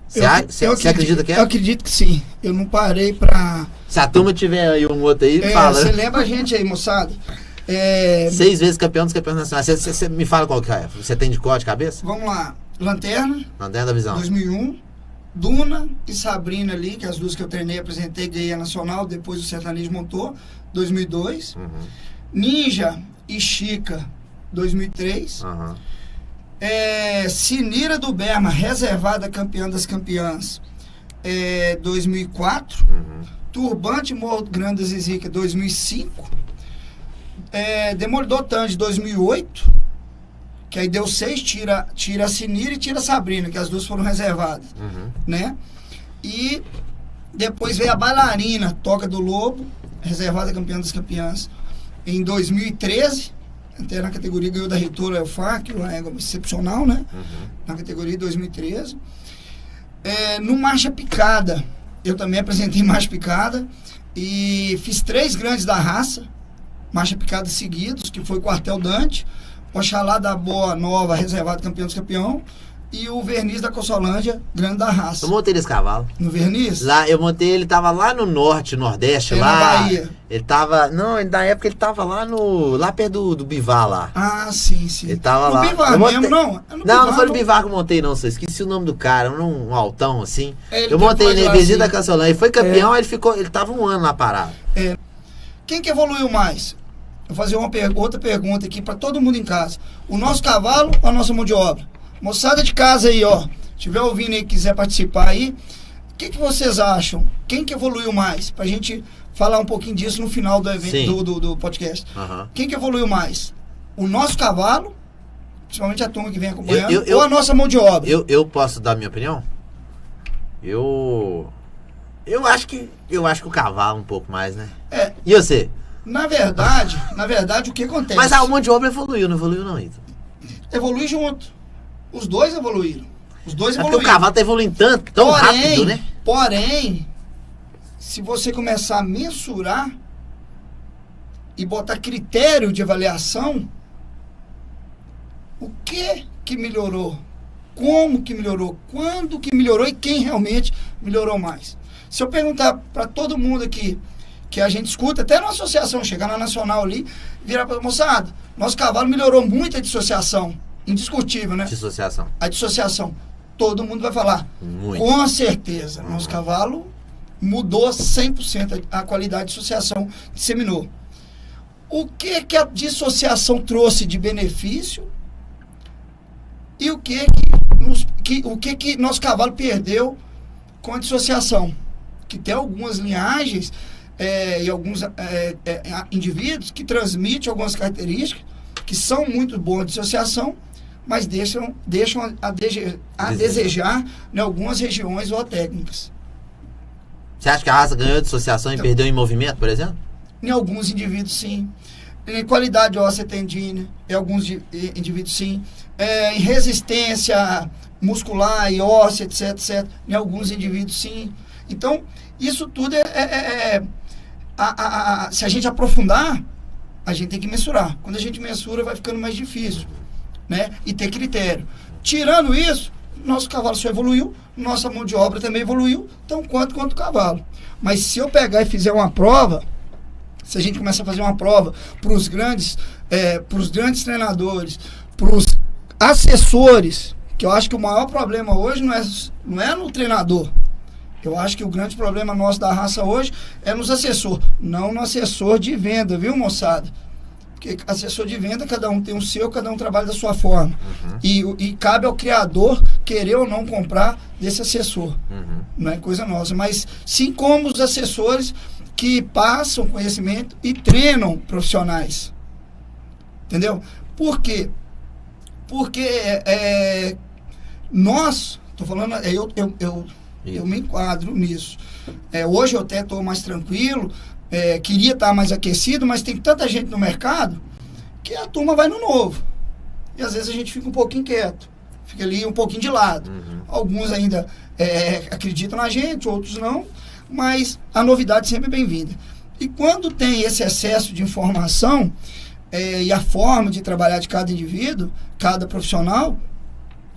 Você acredita que é? Eu acredito que sim. Eu não parei pra... Se a turma tiver aí um outro aí, fala. Você lembra a gente aí, moçada? 6 vezes campeão dos campeonatos nacionais. Você me fala qual que é? Você tem de cor de cabeça? Vamos lá. Lanterna da visão. 2001. Duna e Sabrina ali, que as duas que eu treinei, apresentei, ganhei a nacional, depois o sertanejo montou, 2002. Ninja e Chica, 2003. Sinira do Berma, reservada campeã das campeãs, 2004. Turbante Morro Grande da Zizica, 2005. Demolidor Tange, 2008. Que aí deu 6, tira a Sinira e tira a Sabrina, que as duas foram reservadas. Né? E depois veio a Bailarina, Toca do Lobo, reservada campeã das campeãs, em 2013. Até na categoria ganhou da Reitora Elfar, que é uma égua excepcional, né? Na categoria de 2013. No Marcha Picada, eu também apresentei Marcha Picada e fiz 3 grandes da raça, Marcha Picada seguidos, que foi o Quartel Dante, Oxalá da Boa Nova, reservado campeão dos campeão, e o Verniz da Coçolândia, grande da raça. Eu montei esse cavalo. No Verniz? Lá, eu montei, ele tava lá no norte, nordeste, lá. Na Bahia. Ele tava, na época ele tava lá perto do Bivar lá. Ah, sim. Ele tava no lá. Bivar mesmo, não? Não foi no Bivar que eu montei, não, só esqueci o nome do cara, um altão assim. Ele eu montei ele em Verniz da Coçolândia, ele foi campeão, ele tava um ano lá parado. Quem que evoluiu mais? Eu vou fazer outra pergunta aqui para todo mundo em casa. O nosso cavalo ou a nossa mão de obra? Moçada de casa aí, ó. Estiver ouvindo aí e quiser participar aí, o que vocês acham? Quem que evoluiu mais? Pra gente falar um pouquinho disso no final do evento, do podcast. Quem que evoluiu mais? O nosso cavalo principalmente a turma que vem acompanhando, Eu- ou a nossa mão de obra? Eu posso dar minha opinião? Eu acho que o cavalo um pouco mais, né? É. E você? Na verdade, o que acontece? Mas a mão de obra evoluiu, não evoluiu não, Ito? Evolui junto. Os dois evoluíram. Os dois É porque evoluíram. o cavalo tá evoluindo tão rápido, né? Porém, se você começar a mensurar e botar critério de avaliação, o que melhorou? Como que melhorou? Quando que melhorou e quem realmente melhorou mais? Se eu perguntar para todo mundo aqui, que a gente escuta, até na associação, chegar na Nacional ali, virar para a moçada, nosso cavalo melhorou muito a dissociação, indiscutível, né? Dissociação. A dissociação, todo mundo vai falar. Muito. Com certeza, nosso cavalo mudou 100% a qualidade de dissociação, disseminou. O que a dissociação trouxe de benefício e o que nosso cavalo perdeu com a dissociação? Que tem algumas linhagens e alguns indivíduos que transmitem algumas características que são muito boas de dissociação, mas deixam a desejar em algumas regiões ou técnicas. Você acha que a raça ganhou de dissociação e perdeu em movimento, por exemplo? Em alguns indivíduos, sim. Em qualidade óssea tendínea, em alguns indivíduos, sim. Em resistência muscular e óssea, etc. Em alguns indivíduos, sim. Então, isso tudo se a gente aprofundar, a gente tem que mensurar. Quando a gente mensura, vai ficando mais difícil, né? E ter critério. Tirando isso, nosso cavalo só evoluiu, nossa mão de obra também evoluiu, tão quanto o cavalo. Mas se eu pegar e fizer uma prova, se a gente começar a fazer uma prova para os grandes treinadores, para os assessores, que eu acho que o maior problema hoje não é no treinador. Eu acho que o grande problema nosso da raça hoje é nos assessores, não no assessor de venda, viu, moçada? Porque assessor de venda, cada um tem o seu, cada um trabalha da sua forma. E cabe ao criador querer ou não comprar desse assessor. Não é coisa nossa. Mas sim como os assessores que passam conhecimento e treinam profissionais. Entendeu? Por quê? Porque nós, estou falando, eu me enquadro nisso. Hoje eu até estou mais tranquilo, queria estar mais aquecido, mas tem tanta gente no mercado que a turma vai no novo. E às vezes a gente fica um pouquinho quieto, fica ali um pouquinho de lado. Alguns ainda acreditam na gente, outros não, mas a novidade sempre é bem-vinda. E quando tem esse excesso de informação e a forma de trabalhar de cada indivíduo, cada profissional,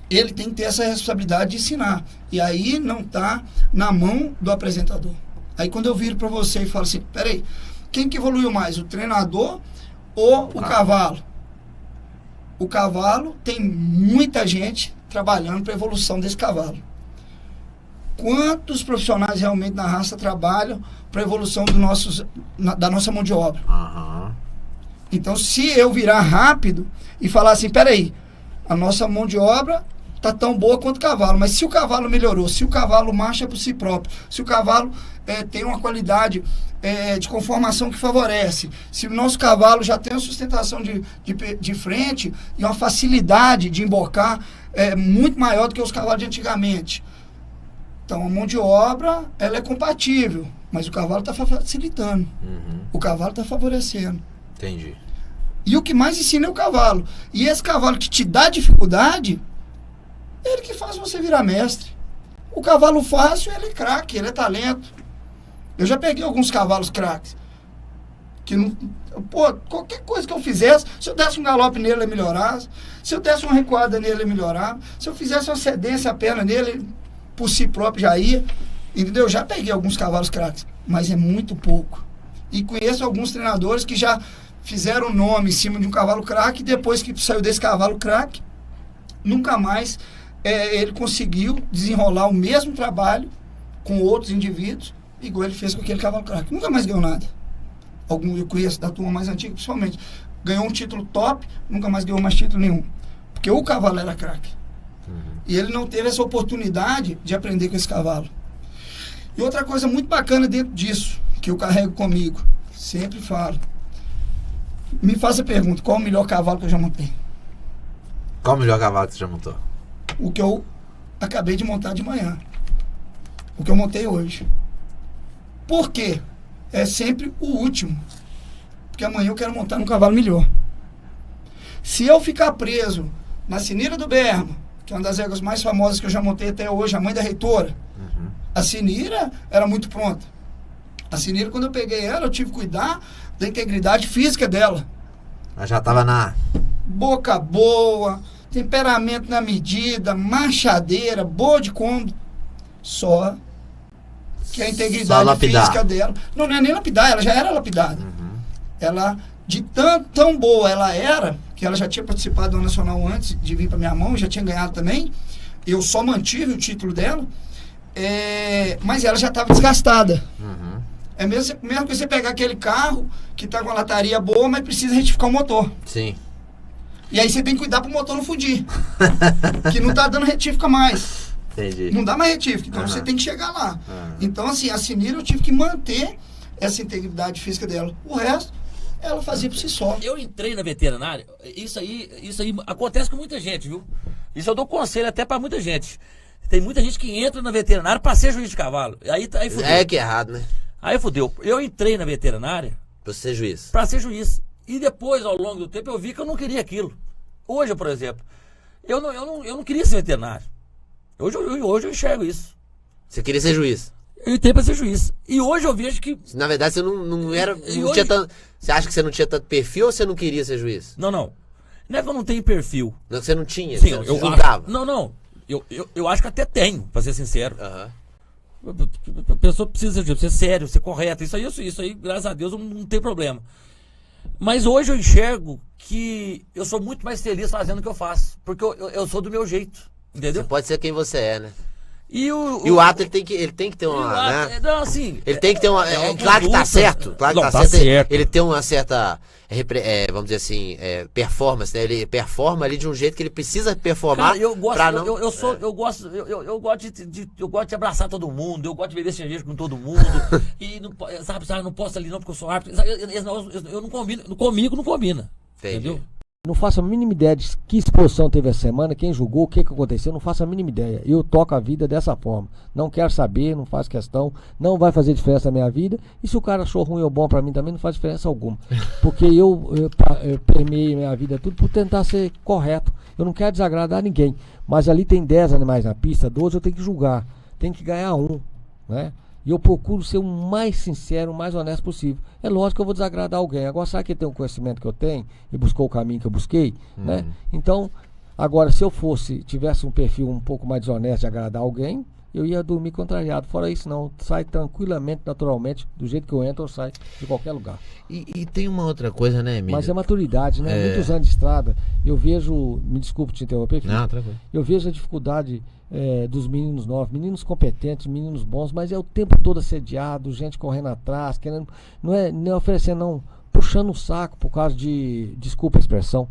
ele tem que ter essa responsabilidade de ensinar. E aí não está na mão do apresentador. Aí quando eu viro para você e falo assim, peraí, quem que evoluiu mais, o treinador ou o cavalo? O cavalo tem muita gente trabalhando para a evolução desse cavalo. Quantos profissionais realmente na raça trabalham para a evolução da nossa mão de obra? Então, se eu virar rápido e falar assim, peraí, a nossa mão de obra está tão boa quanto o cavalo, mas se o cavalo melhorou, se o cavalo marcha por si próprio, se o cavalo tem uma qualidade de conformação que favorece, se o nosso cavalo já tem uma sustentação de frente e uma facilidade de embocar muito maior do que os cavalos de antigamente. Então, a mão de obra, ela é compatível, mas o cavalo está facilitando. O cavalo está favorecendo. Entendi. E o que mais ensina é o cavalo. E esse cavalo que te dá dificuldade, ele que faz você virar mestre. O cavalo fácil, ele é craque, ele é talento. Eu já peguei alguns cavalos craques. Que não... Pô, qualquer coisa que eu fizesse, se eu desse um galope nele, ele melhorava. Se eu desse uma recuada nele, ele melhorava. Se eu fizesse uma cedência a perna nele, por si próprio já ia. Entendeu? Eu já peguei alguns cavalos craques, mas é muito pouco. E conheço alguns treinadores que já fizeram nome em cima de um cavalo craque, e depois que saiu desse cavalo craque, nunca mais ele conseguiu desenrolar o mesmo trabalho com outros indivíduos, igual ele fez com aquele cavalo craque. Nunca mais ganhou nada. Eu conheço da turma mais antiga, principalmente. Ganhou um título top, nunca mais ganhou mais título nenhum. Porque o cavalo era craque. E ele não teve essa oportunidade de aprender com esse cavalo. E outra coisa muito bacana dentro disso, que eu carrego comigo, sempre falo. Me faça a pergunta, qual o melhor cavalo que eu já montei? Qual o melhor cavalo que você já montou? O que eu acabei de montar de manhã. O que eu montei hoje. Por quê? É sempre o último. Porque amanhã eu quero montar um cavalo melhor. Se eu ficar preso na Sinira do Berma, que é uma das éguas mais famosas que eu já montei até hoje, a mãe da reitora, a Sinira era muito pronta. A Sinira, quando eu peguei ela, eu tive que cuidar da integridade física dela. Ela já tava na... Boca boa, temperamento na medida, marchadeira, boa de cômodo. Só que a integridade física dela... Não é nem lapidar, ela já era lapidada. Ela, de tão boa ela era, que ela já tinha participado do Nacional antes de vir para minha mão, já tinha ganhado também. Eu só mantive o título dela, mas ela já estava desgastada. É mesmo que você pegar aquele carro que está com a lataria boa, mas precisa retificar o motor. Sim. E aí você tem que cuidar para o motor não fundir. Que não está dando retífica mais. Entendi. Não dá mais retífica, então você tem que chegar lá. Então, assim, a Sinira eu tive que manter essa integridade física dela. O resto, ela fazia por si só. Eu entrei na veterinária, isso aí acontece com muita gente, viu? Isso eu dou conselho até pra muita gente. Tem muita gente que entra na veterinária pra ser juiz de cavalo. Aí fudeu. É que é errado, né? Aí fudeu. Eu entrei na veterinária Pra ser juiz. pra ser juiz. E depois, ao longo do tempo, eu vi que eu não queria aquilo. Hoje, por exemplo, eu não queria ser veterinário. Hoje eu enxergo isso. Você queria ser juiz? Eu entrei pra ser juiz. E hoje eu vejo que... Na verdade, você não era... E Não hoje- tinha tanto... Você acha que você não tinha tanto perfil ou você não queria ser juiz? Não. Não é que eu não tenho perfil. Não, você não tinha, Sim, você eu julgava. Não. Eu acho que até tenho, pra ser sincero. Aham. A pessoa precisa ser sério, ser correto. Isso aí, graças a Deus, não tem problema. Mas hoje eu enxergo que eu sou muito mais feliz fazendo o que eu faço. Porque eu sou do meu jeito. Entendeu? Você pode ser quem você é, né? E o ato, ele tem que ter uma... né? Não, assim... Ele tem que ter uma... uma claro que tá conduta. certo. Claro que Não, tá tá certo. certo. Ele tem uma certa... vamos dizer assim... performance, né? Ele performa ali de um jeito que ele precisa performar. Cara, eu gosto, pra não... eu gosto de abraçar todo mundo, eu gosto de beber cerveja com todo mundo. E não, sabe, não posso ali não porque eu sou árbitro. Eu não combino, comigo não combina. Entendi. Entendeu? Não faço a mínima ideia de que exposição teve essa semana, quem julgou, o que aconteceu, não faço a mínima ideia. Eu toco a vida dessa forma. Não quero saber, não faço questão, não vai fazer diferença na minha vida. E se o cara achou ruim ou bom pra mim também, não faz diferença alguma. Porque eu permeei minha vida tudo por tentar ser correto. Eu não quero desagradar ninguém. Mas ali tem 10 animais na pista, 12 eu tenho que julgar. Tem que ganhar um, né? E eu procuro ser o mais sincero, o mais honesto possível. É lógico que eu vou desagradar alguém. Agora, sabe que tem um conhecimento que eu tenho e buscou o caminho que eu busquei, né? Então, agora, se eu tivesse um perfil um pouco mais desonesto de agradar alguém, eu ia dormir contrariado. Fora isso, não. Sai tranquilamente, naturalmente, do jeito que eu entro, eu saio de qualquer lugar. E tem uma outra coisa, né, Emílio? Mas é maturidade, né? Muitos anos de estrada, eu vejo... Me desculpe te interromper, filho. Não, tranquilo. Eu vejo a dificuldade dos meninos novos, meninos competentes, meninos bons, mas é o tempo todo assediado, gente correndo atrás, querendo, não é oferecendo, não, puxando o saco por causa de, desculpa a expressão,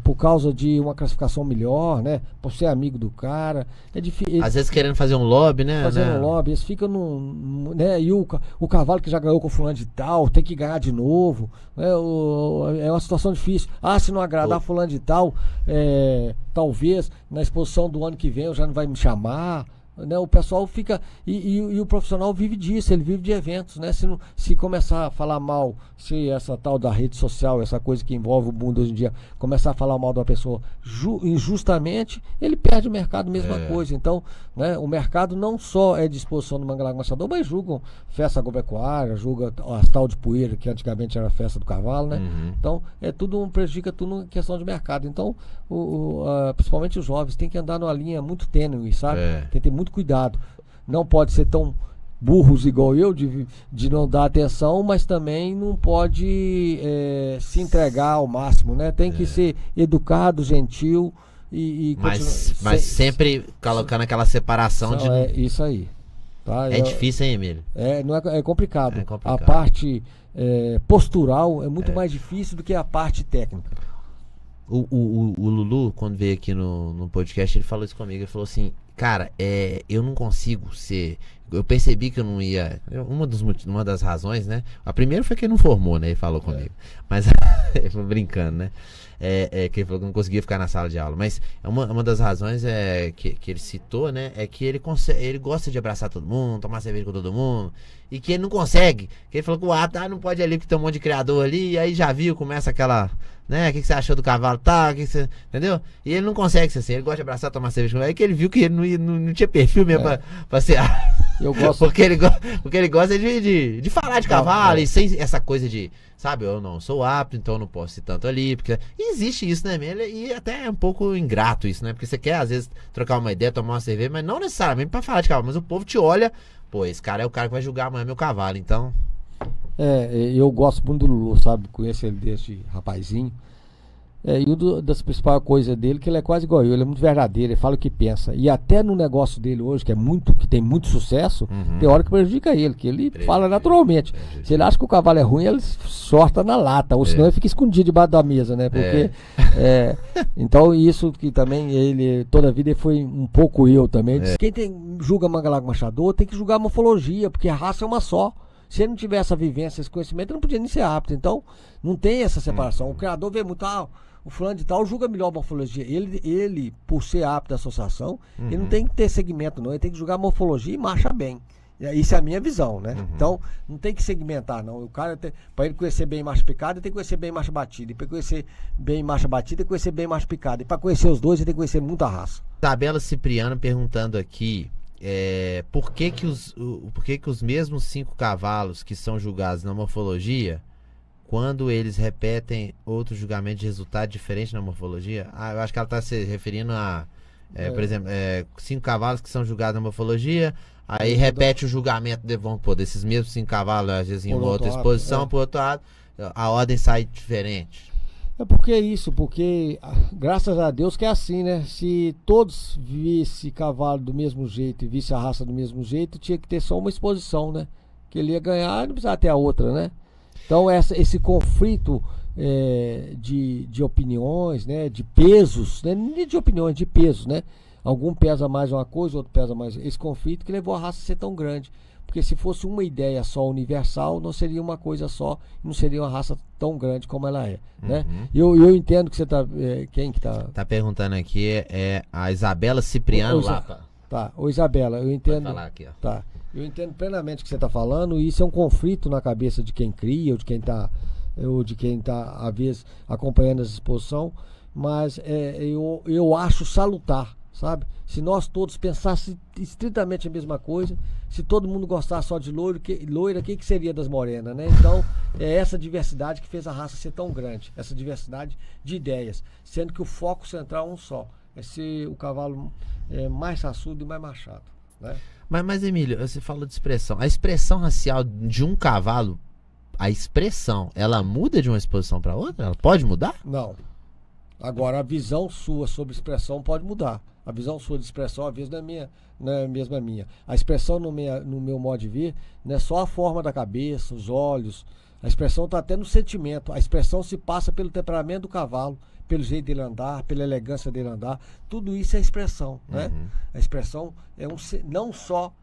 por causa de uma classificação melhor, né? Por ser amigo do cara. É difícil. Às vezes querendo fazer um lobby, né? Fazendo lobby, eles ficam né? E o cavalo que já ganhou com fulano de tal, tem que ganhar de novo. Né? É uma situação difícil. Se não agradar fulano de tal, talvez na exposição do ano que vem eu já não vai me chamar. Né, o pessoal fica e o profissional vive disso, ele vive de eventos, né? Se começar a falar mal, se essa tal da rede social, essa coisa que envolve o mundo hoje em dia, começar a falar mal de uma pessoa injustamente, ele perde o mercado, mesma coisa. Então, né, o mercado não só é de exposição do Mangalago Machador, mas julgam festa agropecuária, julga as tal de poeira, que antigamente era festa do cavalo, né? Então, prejudica tudo em questão de mercado. Então, principalmente os jovens têm que andar numa linha muito tênue, sabe? Tem que ter muito cuidado. Não pode ser tão burros igual eu de não dar atenção, mas também não pode se entregar ao máximo, né? Tem que ser educado, gentil mas sempre colocando aquela separação de... É isso aí. Tá? difícil, hein, Emílio? É complicado. É complicado. A parte postural é muito mais difícil do que a parte técnica. O Lulu, quando veio aqui no podcast, ele falou isso comigo. Ele falou assim: cara, eu não consigo ser eu percebi que eu não ia. Uma das razões, né? A primeira foi que ele não formou, né? Ele falou comigo. Mas, ele foi brincando, né? Que ele falou que não conseguia ficar na sala de aula. Mas uma das razões que ele citou, né? É que ele gosta de abraçar todo mundo, tomar cerveja com todo mundo. E que ele não consegue. Que ele falou que o árbitro não pode ir ali porque tem um monte de criador ali. E aí já viu, começa aquela. Né? O que você achou do cavalo? Tá, entendeu? E ele não consegue ser assim. Ele gosta de abraçar, tomar cerveja com ele. Aí que ele viu que ele não tinha perfil mesmo pra ser. Eu gosto. Porque ele gosta de falar de cavalo. E sem essa coisa de. Sabe, eu não sou apto, então eu não posso ir tanto ali. Porque existe isso, né? E até é um pouco ingrato isso, né? Porque você quer, às vezes, trocar uma ideia, tomar uma cerveja, mas não necessariamente pra falar de cavalo. Mas o povo te olha, pô, esse cara é o cara que vai julgar amanhã meu cavalo, então. Eu gosto muito do Lulu, sabe? Conheço ele desde rapazinho. E uma das principais coisas dele é que ele é quase igual eu, ele é muito verdadeiro, ele fala o que pensa. E até no negócio dele hoje, que tem muito sucesso, tem hora que prejudica ele, que ele fala naturalmente. Se ele acha que o cavalo é ruim, ele sorta na lata, ou senão ele fica escondido debaixo da mesa, né? Porque. Então, isso que também ele, toda a vida, ele foi um pouco eu também. Quem julga Mangalago Machador tem que julgar a morfologia, porque a raça é uma só. Se ele não tiver essa vivência, esse conhecimento, ele não podia nem ser apto. Então, não tem essa separação. O criador vê muito, o fulano de tal julga melhor a morfologia. Ele, por ser apto da associação, ele não tem que ter segmento, não. Ele tem que julgar a morfologia e marcha bem. Isso é a minha visão, né? Então, não tem que segmentar, não. O cara, para ele conhecer bem marcha picada, ele tem que conhecer bem marcha batida. E para conhecer bem marcha batida, tem que conhecer bem marcha picada. E para conhecer os dois, ele tem que conhecer muita raça. Tabela Cipriano perguntando aqui. Por que os mesmos 5 cavalos que são julgados na morfologia, quando eles repetem outro julgamento de resultado diferente na morfologia? Eu acho que ela está se referindo a, por exemplo, 5 cavalos que são julgados na morfologia, aí repete o julgamento, vamos pôr, desses mesmos 5 cavalos, às vezes em uma outra exposição, por outro lado, a ordem sai diferente. Porque graças a Deus que é assim, né? Se todos vissem cavalo do mesmo jeito e vissem a raça do mesmo jeito, tinha que ter só uma exposição, né? Que ele ia ganhar e não precisava ter a outra, né? Então esse conflito de opiniões, né? De pesos, né? Nem de opiniões, de pesos, né? Algum pesa mais uma coisa, outro pesa mais. Esse conflito que levou a raça a ser tão grande. Porque se fosse uma ideia só universal, não seria uma coisa só, não seria uma raça tão grande como ela é, né? Eu entendo que você tá... quem que tá... Tá perguntando aqui a Isabela Cipriano Lapa. Tá, Isabela, eu entendo... Pode falar aqui, ó. Tá, eu entendo plenamente o que você tá falando, e isso é um conflito na cabeça de quem cria, ou de quem tá às vezes, acompanhando essa exposição, mas eu acho salutar, sabe? Se nós todos pensássemos estritamente a mesma coisa, se todo mundo gostasse só de loira, o que seria das morenas, né? Então, é essa diversidade que fez a raça ser tão grande, essa diversidade de ideias, sendo que o foco central é um só, é ser o cavalo mais raçudo e mais machado, né? Mas Emílio, você falou de expressão. A expressão racial de um cavalo, a expressão, ela muda de uma exposição para outra? Ela pode mudar? Não. Agora, a visão sua sobre expressão pode mudar. A visão sua de expressão, às vezes, não é mesmo a minha. A expressão, no meu modo de ver, não é só a forma da cabeça, os olhos. A expressão está até no sentimento. A expressão se passa pelo temperamento do cavalo, pelo jeito dele andar, pela elegância dele andar. Tudo isso é expressão, né? A expressão não só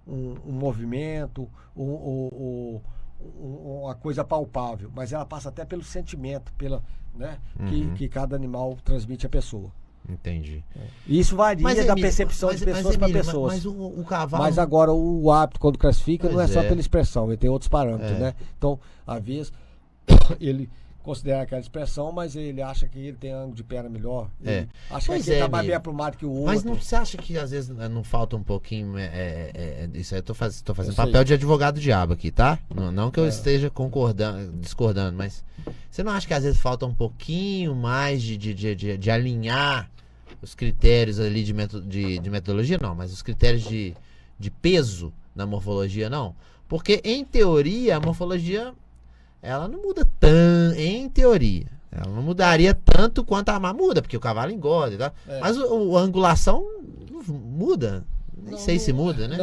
um movimento, uma coisa palpável, mas ela passa até pelo sentimento, né, que cada animal transmite à pessoa. Entendi. E isso varia da percepção de pessoas para pessoas. Mas o cavalo... Mas agora o hábito, quando classifica, não é só é. pela expressão, ele tem outros parâmetros, né? Então, às vezes, ele considera aquela expressão, mas ele acha que ele tem ângulo de perna melhor. Acha que ele tá mais bem aprumado que o outro. Mas você acha que às vezes não falta um pouquinho... isso aí eu tô fazendo papel de advogado diabo aqui, tá? Não que eu esteja discordando, mas você não acha que às vezes falta um pouquinho mais de alinhar os critérios ali de metodologia? Não, mas os critérios de peso na morfologia, não? Porque, em teoria, a morfologia... ela não muda tanto, em teoria. Ela não mudaria tanto quanto a muda, porque o cavalo engorda, tá? Mas a angulação muda. Nem sei se muda, né?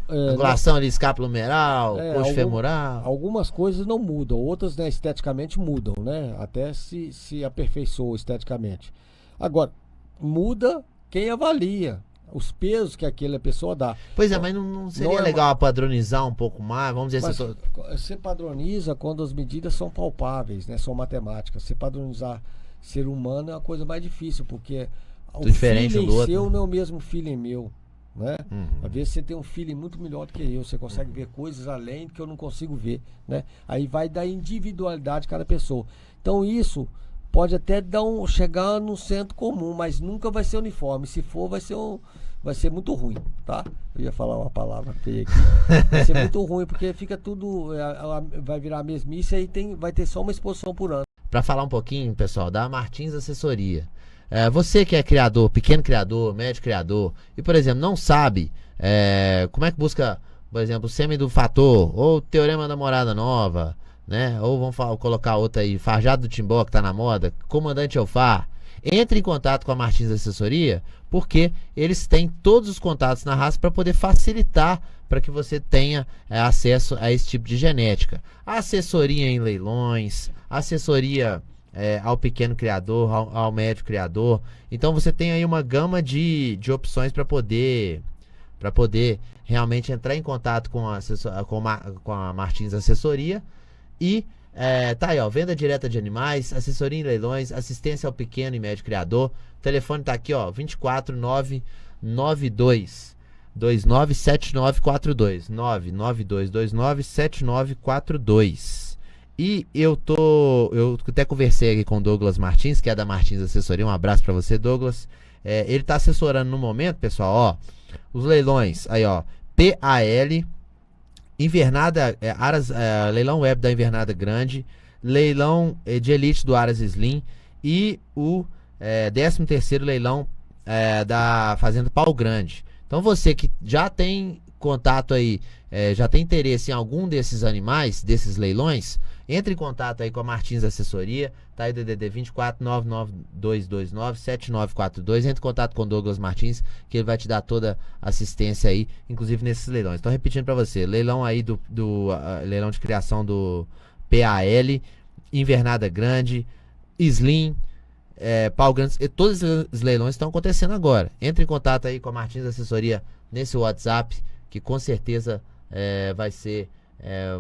Angulação ali, escápula humeral, coxo femoral. Algumas coisas não mudam, outras, né, esteticamente mudam, né? Até se aperfeiçoa esteticamente. Agora, muda quem avalia. os pesos que aquela pessoa dá. Pois é, mas não seria Não é legal padronizar um pouco mais? Vamos dizer Mas assim. você padroniza quando as medidas são palpáveis, né? São matemáticas. Você padronizar ser humano é uma coisa mais difícil, porque o diferente feeling um do outro, seu né? não é o mesmo feeling meu, né? Uhum. Às vezes você tem um feeling muito melhor do que eu, você consegue ver coisas além do que eu não consigo ver, né? Aí vai da individualidade de cada pessoa. Então isso pode até chegar no centro comum, mas nunca vai ser uniforme. Se for, vai ser muito ruim, tá? Eu ia falar uma palavra feia aqui. Vai ser muito ruim, porque fica tudo, vai virar mesmice, aí vai ter só uma exposição por ano. Para falar um pouquinho, pessoal, da Martins Assessoria. Você que é criador, pequeno criador, médio criador, e, por exemplo, não sabe como é que busca, por exemplo, o sêmen do fator, ou o teorema da morada nova, né? Ou vamos colocar outra aí, Farjado do Timbó, que tá na moda, Comandante Elfar. Entre em contato com a Martins Assessoria, porque eles têm todos os contatos na raça para poder facilitar para que você tenha acesso a esse tipo de genética. Assessoria em leilões, assessoria ao pequeno criador, ao médio criador. Então você tem aí uma gama de opções para poder realmente entrar em contato com a Martins Assessoria. E tá aí, ó, venda direta de animais, assessoria em leilões, assistência ao pequeno e médio criador. O telefone tá aqui, ó, 24992 297942 992297942. E eu até conversei aqui com o Douglas Martins, que é da Martins Assessoria. Um abraço pra você, Douglas. Ele tá assessorando no momento, pessoal, ó, os leilões aí, ó, PAL, Invernada, leilão web da Invernada Grande, leilão de elite do Aras Slim e o 13º leilão da Fazenda Pau Grande. Então você que já tem contato aí, já tem interesse em algum desses animais, desses leilões, entre em contato aí com a Martins Assessoria, tá aí o DDD 24992297942, entre em contato com o Douglas Martins, que ele vai te dar toda a assistência aí, inclusive nesses leilões. Então repetindo pra você, leilão aí do leilão de criação do PAL, Invernada Grande, Slim, Pau Grande, todos os leilões estão acontecendo agora. Entre em contato aí com a Martins Assessoria nesse WhatsApp, que com certeza vai ser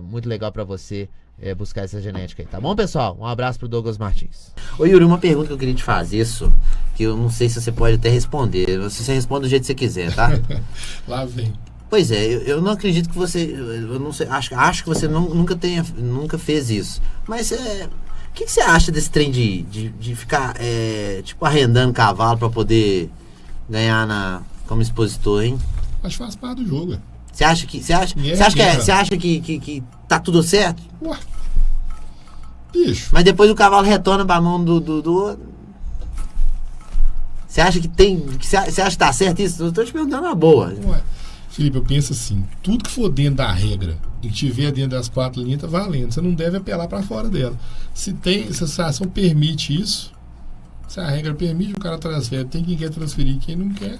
muito legal pra você buscar essa genética aí, tá bom, pessoal? Um abraço pro Douglas Martins. Ô Yuri, uma pergunta que eu queria te fazer, que eu não sei se você pode até responder. Você responde do jeito que você quiser, tá? Lá vem. Pois é, eu não acredito que você, eu não sei, acho que você nunca fez isso. Mas o que você acha desse trem de ficar tipo arrendando cavalo pra poder ganhar como expositor, hein? Acho que faz parte do jogo. Você acha que tá tudo certo? Ué. Bicho. Mas depois o cavalo retorna pra mão do Você acha que você acha que tá certo isso? Eu tô te perguntando na boa. Ué. Felipe, eu penso assim, tudo que for dentro da regra e que tiver dentro das 4 linhas tá valendo. Você não deve apelar pra fora dela. Se a situação permite isso, se a regra permite, o cara transfere. Tem quem quer transferir, quem não quer.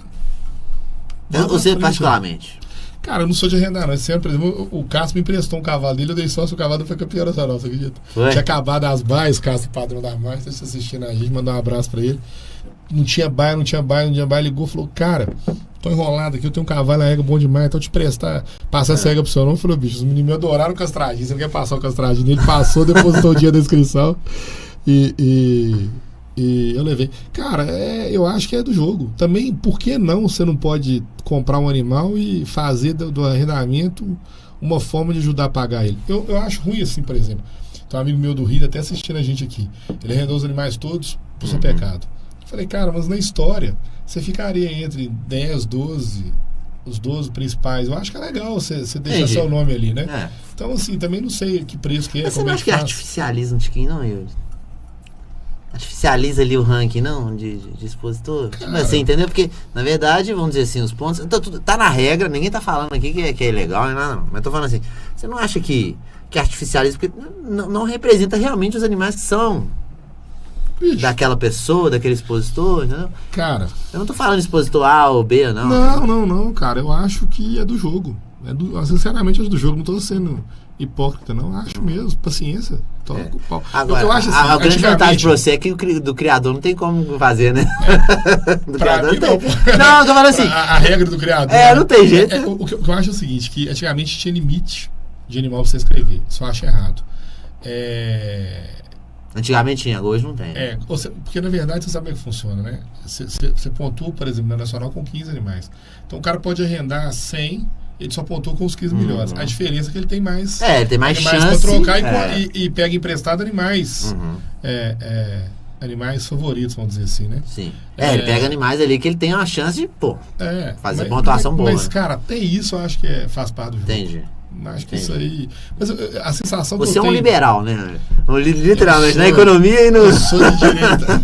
Você particularmente. Cara, eu não sou de arrendar, não. Esse ano, por exemplo, o Cássio me emprestou um cavalo dele, eu dei sócio, o cavalo não foi campeão da nossa, acredita? Tinha acabado as baias, o Cássio, padrão da marca, tá assistindo a gente, mandar um abraço pra ele. Não tinha baia, ligou, falou, cara, tô enrolado aqui, eu tenho um cavalo na régua bom demais, então te prestar, passar essa régua pro senhor. Não, falou, bicho, os meninos me adoraram o castradinho, você não quer passar o castradinho? Ele passou, depositou o dia da inscrição e eu levei. Cara, eu acho que é do jogo. Também, por que não você não pode comprar um animal e fazer do arrendamento uma forma de ajudar a pagar ele? Eu acho ruim assim, por exemplo. Tem um amigo meu do Rio, até assistindo a gente aqui. Ele arrendou os animais todos por seu pecado. Eu falei, cara, mas na história, você ficaria entre 10, 12, os 12 principais. Eu acho que é legal você deixar seu nome ali, né? Então, assim, também não sei que preço que é. Mas você não acha que artificializa um tiquinho, não, Yuri? Artificializa ali o ranking, não? De expositor? Tipo assim, entendeu? Porque, na verdade, vamos dizer assim, os pontos. Tá na regra, ninguém tá falando aqui que é ilegal, nem nada, não. Mas tô falando assim, você não acha que artificializa? Porque não representa realmente os animais que são daquela pessoa, daquele expositor, entendeu? Cara. Eu não tô falando expositor A ou B, não. Não, cara. Eu acho que é do jogo. Sinceramente, acho do jogo, não tô sendo hipócrita, não. Acho mesmo, paciência. Toca o pau. Agora, eu acho assim, a grande vantagem antigamente- pra você é que do criador não tem como fazer, né? Do Pra criador mim, não tem. não. Não, eu tô falando assim. A regra do criador. Não tem jeito. O que eu acho é o seguinte, que antigamente tinha limite de animal pra você escrever. Isso eu acho errado. Antigamente tinha, hoje não tem. Porque na verdade você sabe como é que funciona, né? Você pontua, por exemplo, na Nacional com 15 animais. Então o cara pode arrendar 100, ele só pontuou com os 15 melhores. A diferença é que ele tem mais, Ele tem mais animais chance. pra trocar e pega emprestado animais. Uhum. Animais favoritos, vamos dizer assim, né? Sim. Ele pega animais ali que ele tem uma chance de, fazer mas, pontuação boa. Mas, né? cara, até isso eu acho que faz parte do jogo. Entendi. Acho que isso aí. Mas a sensação que Você é eu um tenho. liberal, né? Literalmente, na sou- economia e no. Eu sou de direita.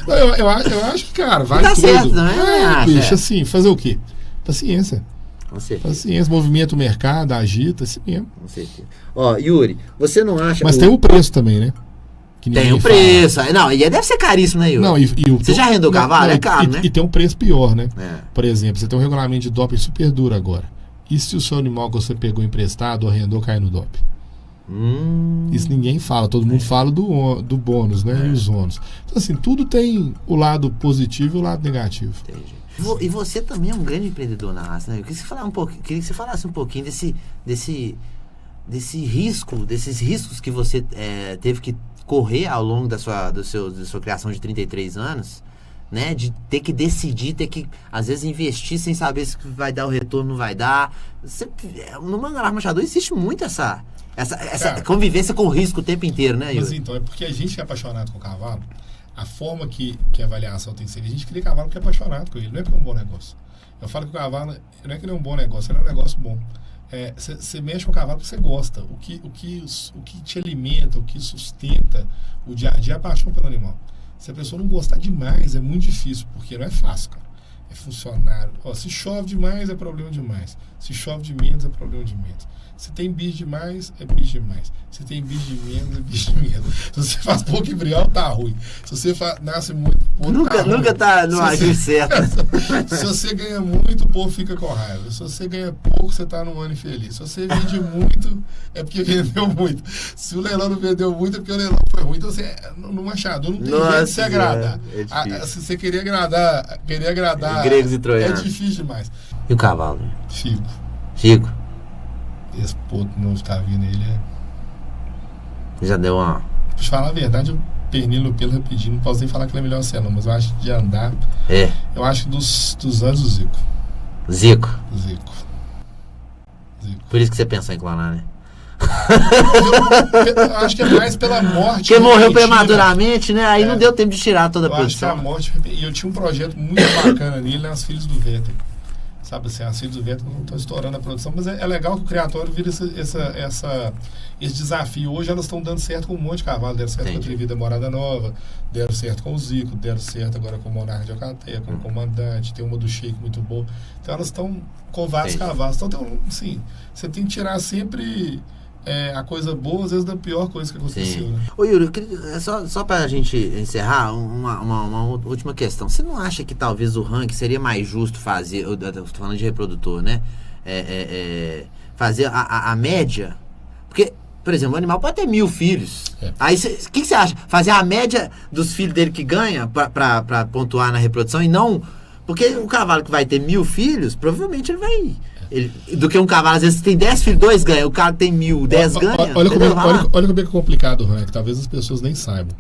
Não, eu acho que, cara, vale Tá tudo. certo, não é? Bicho, É. assim, fazer o quê? Paciência. Com certeza. Paciência, movimento o mercado, agita, assim mesmo. Com certeza. Ó, Yuri, você não acha. Mas tem o preço também, né? Que Tem ninguém o fala. preço. Não, e deve ser caríssimo, né, Yuri? Não, Você já arrendou cavalo? É caro, né? E tem um preço pior, né? É. Por exemplo, você tem um regulamento de doping super duro agora. E se o seu animal que você pegou emprestado ou arrendou cair no doping? Isso ninguém fala, todo mundo fala do bônus, né? E os ônus. Então, assim, tudo tem o lado positivo e o lado negativo. Entendi. E você também é um grande empreendedor na raça, né? Eu queria que você falasse um pouquinho desses riscos que você teve que correr ao longo da sua criação de 33 anos, né? De ter que decidir, ter que, às vezes, investir sem saber se vai dar o retorno, não vai dar. No Mangalar Machador existe muito essa convivência com o risco o tempo inteiro, né, Mas Yuri? então, é porque a gente é apaixonado com o cavalo, a forma que a avaliação tem que ser, a gente cria cavalo porque é apaixonado com ele, não é porque é um bom negócio. Eu falo que o cavalo, não é que ele é um bom negócio, ele é um negócio bom. Você mexe com o cavalo porque você gosta. O que te alimenta, o que sustenta o dia a dia é a paixão pelo animal. Se a pessoa não gostar demais, é muito difícil, porque não é fácil, cara. É funcionário. Se chove demais, é problema demais. Se chove de menos, é problema de menos. Se tem bicho demais, é bicho demais. Se tem bicho de menos, é bicho de menos. Se você faz pouco embrião, tá ruim. Se você nasce muito pouco, Nunca tá no agir certo. Se você ganha muito, o povo fica com raiva. Se você ganha pouco, você tá num ano infeliz. Se você vende muito, é porque vendeu muito. Se o leilão não vendeu muito, é porque o leilão foi ruim. Então, no Machador não tem jeito de se agradar. Se você querer agradar Gregos e troianos. é difícil demais. E o cavalo? Fico. Esse ponto novo que tá vindo, ele Já deu uma... Pra te falar a verdade, eu pernilo pelo rapidinho. Não posso nem falar que ele é melhor ser, não. Mas eu acho que de andar... Eu acho que dos anos do Zico. Zico. Por isso que você pensou em clonar, né? Eu acho que é mais pela morte. Porque morreu prematuramente, né? Aí não deu tempo de tirar toda a Eu acho que a produção. morte... E eu tinha um projeto muito bacana nele, nas Filhos do Vento. Sabe assim, as Filhos do Vento não estão estourando a produção, mas é legal que o criatório vira esse desafio. Hoje elas estão dando certo com um monte de cavalo. Deram certo com a Atrevida Morada Nova, deram certo com o Zico, deram certo agora com o Monarca de Alcateia, com o Comandante, tem uma do Sheik muito boa. Então elas estão com vários cavalos. Então, assim, você tem que tirar sempre a coisa boa, às vezes, da pior coisa que aconteceu. Né? Ô Yuri, só pra gente encerrar, uma última questão. Você não acha que talvez o ranking seria mais justo fazer, eu tô falando de reprodutor, né? Fazer a média? Porque, por exemplo, o animal pode ter 1000 filhos. Aí, o que você acha? Fazer a média dos filhos dele que ganha pra pontuar na reprodução e não... Porque o cavalo que vai ter 1000 filhos, provavelmente ele vai... do que um cavalo, às vezes tem 10 filhos, 2 ganha. O cara tem 1000, 10 ganha. Olha como é que é complicado o ranking. Talvez as pessoas nem saibam.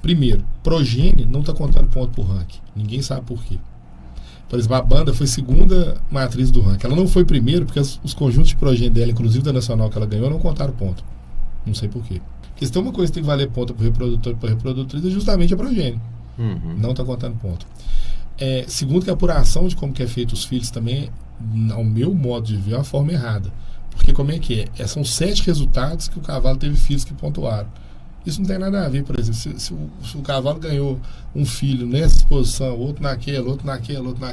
Primeiro, progênie não está contando ponto pro ranking. Ninguém sabe por quê. Por exemplo, a banda foi segunda matriz do ranking. Ela não foi primeiro porque os conjuntos de progênie dela, inclusive da Nacional que ela ganhou, não contaram ponto. Não sei por quê. Porque se tem uma coisa que tem que valer ponto pro reprodutor e pra reprodutriz é justamente a progênie. Não está contando ponto. Segundo, que a apuração de como que é feito os filhos também, ao meu modo de ver, é uma forma errada. Porque como é que é? São 7 resultados que o cavalo teve filhos que pontuaram. Isso não tem nada a ver, por exemplo, se o cavalo ganhou um filho nessa posição, outro naquela,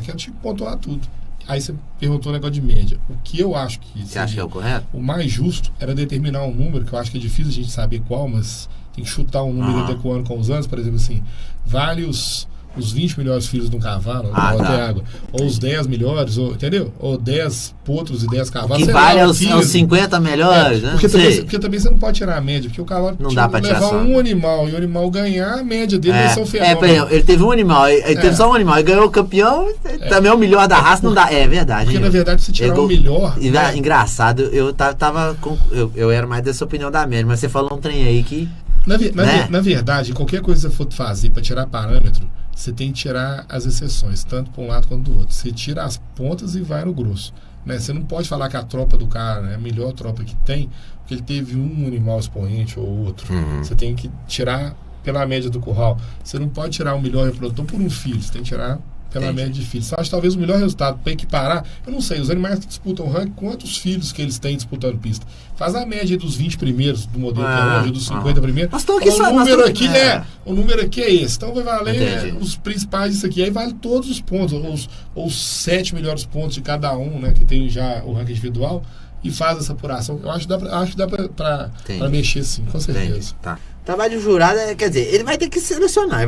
tinha que pontuar tudo. Aí você perguntou o negócio de média. O que eu acho que... Você acha que é o correto? O mais justo era determinar um número, que eu acho que é difícil a gente saber qual, mas tem que chutar um número adequando com os anos. Por exemplo, assim, vale os os 20 melhores filhos de um cavalo, Ah, ou tá. até água, ou os 10 melhores, ou, entendeu? Ou 10 potros e 10 cavalos. Que sei vale lá, é os 50 melhores, né? Porque Não sei. também você não pode tirar a média, porque o cavalo Não dá pra tirar levar só. um animal e o animal ganhar, a média dele vai ser um fenômeno. por exemplo, ele teve um animal, ele teve só um animal, e ganhou o campeão, também é o melhor da raça, não dá. É verdade. Porque hein? na verdade você tirar o melhor. Engraçado, eu tava com. Eu era mais dessa opinião da média, mas você falou um trem aí que. Na verdade, qualquer coisa que você for fazer para tirar parâmetro, você tem que tirar as exceções, tanto para um lado quanto do outro. Você tira as pontas e vai no grosso. Né? Você não pode falar que a tropa do cara, né, é a melhor tropa que tem, porque ele teve um animal expoente ou outro. Você tem que tirar pela média do curral. Você não pode tirar o melhor reprodutor por um filho, você tem que tirar pela média de filhos. Você acha talvez o melhor resultado para equiparar? Eu não sei, os animais que disputam o ranking, quantos filhos que eles têm disputando pista? Faz a média dos 20 primeiros do modelo que é hoje, dos 50 primeiros. Nós estamos aqui o só- número nós aqui estamos- o número aqui é esse. Então vai valer Entendi. os principais disso aqui. Aí vale todos os pontos, os 7 melhores pontos de cada um, né? Que tem já o ranking individual. E faz essa apuração. Eu acho que dá pra mexer sim, com certeza. Entendi. Tá. Trabalho de jurado, quer dizer, ele vai ter que selecionar, ele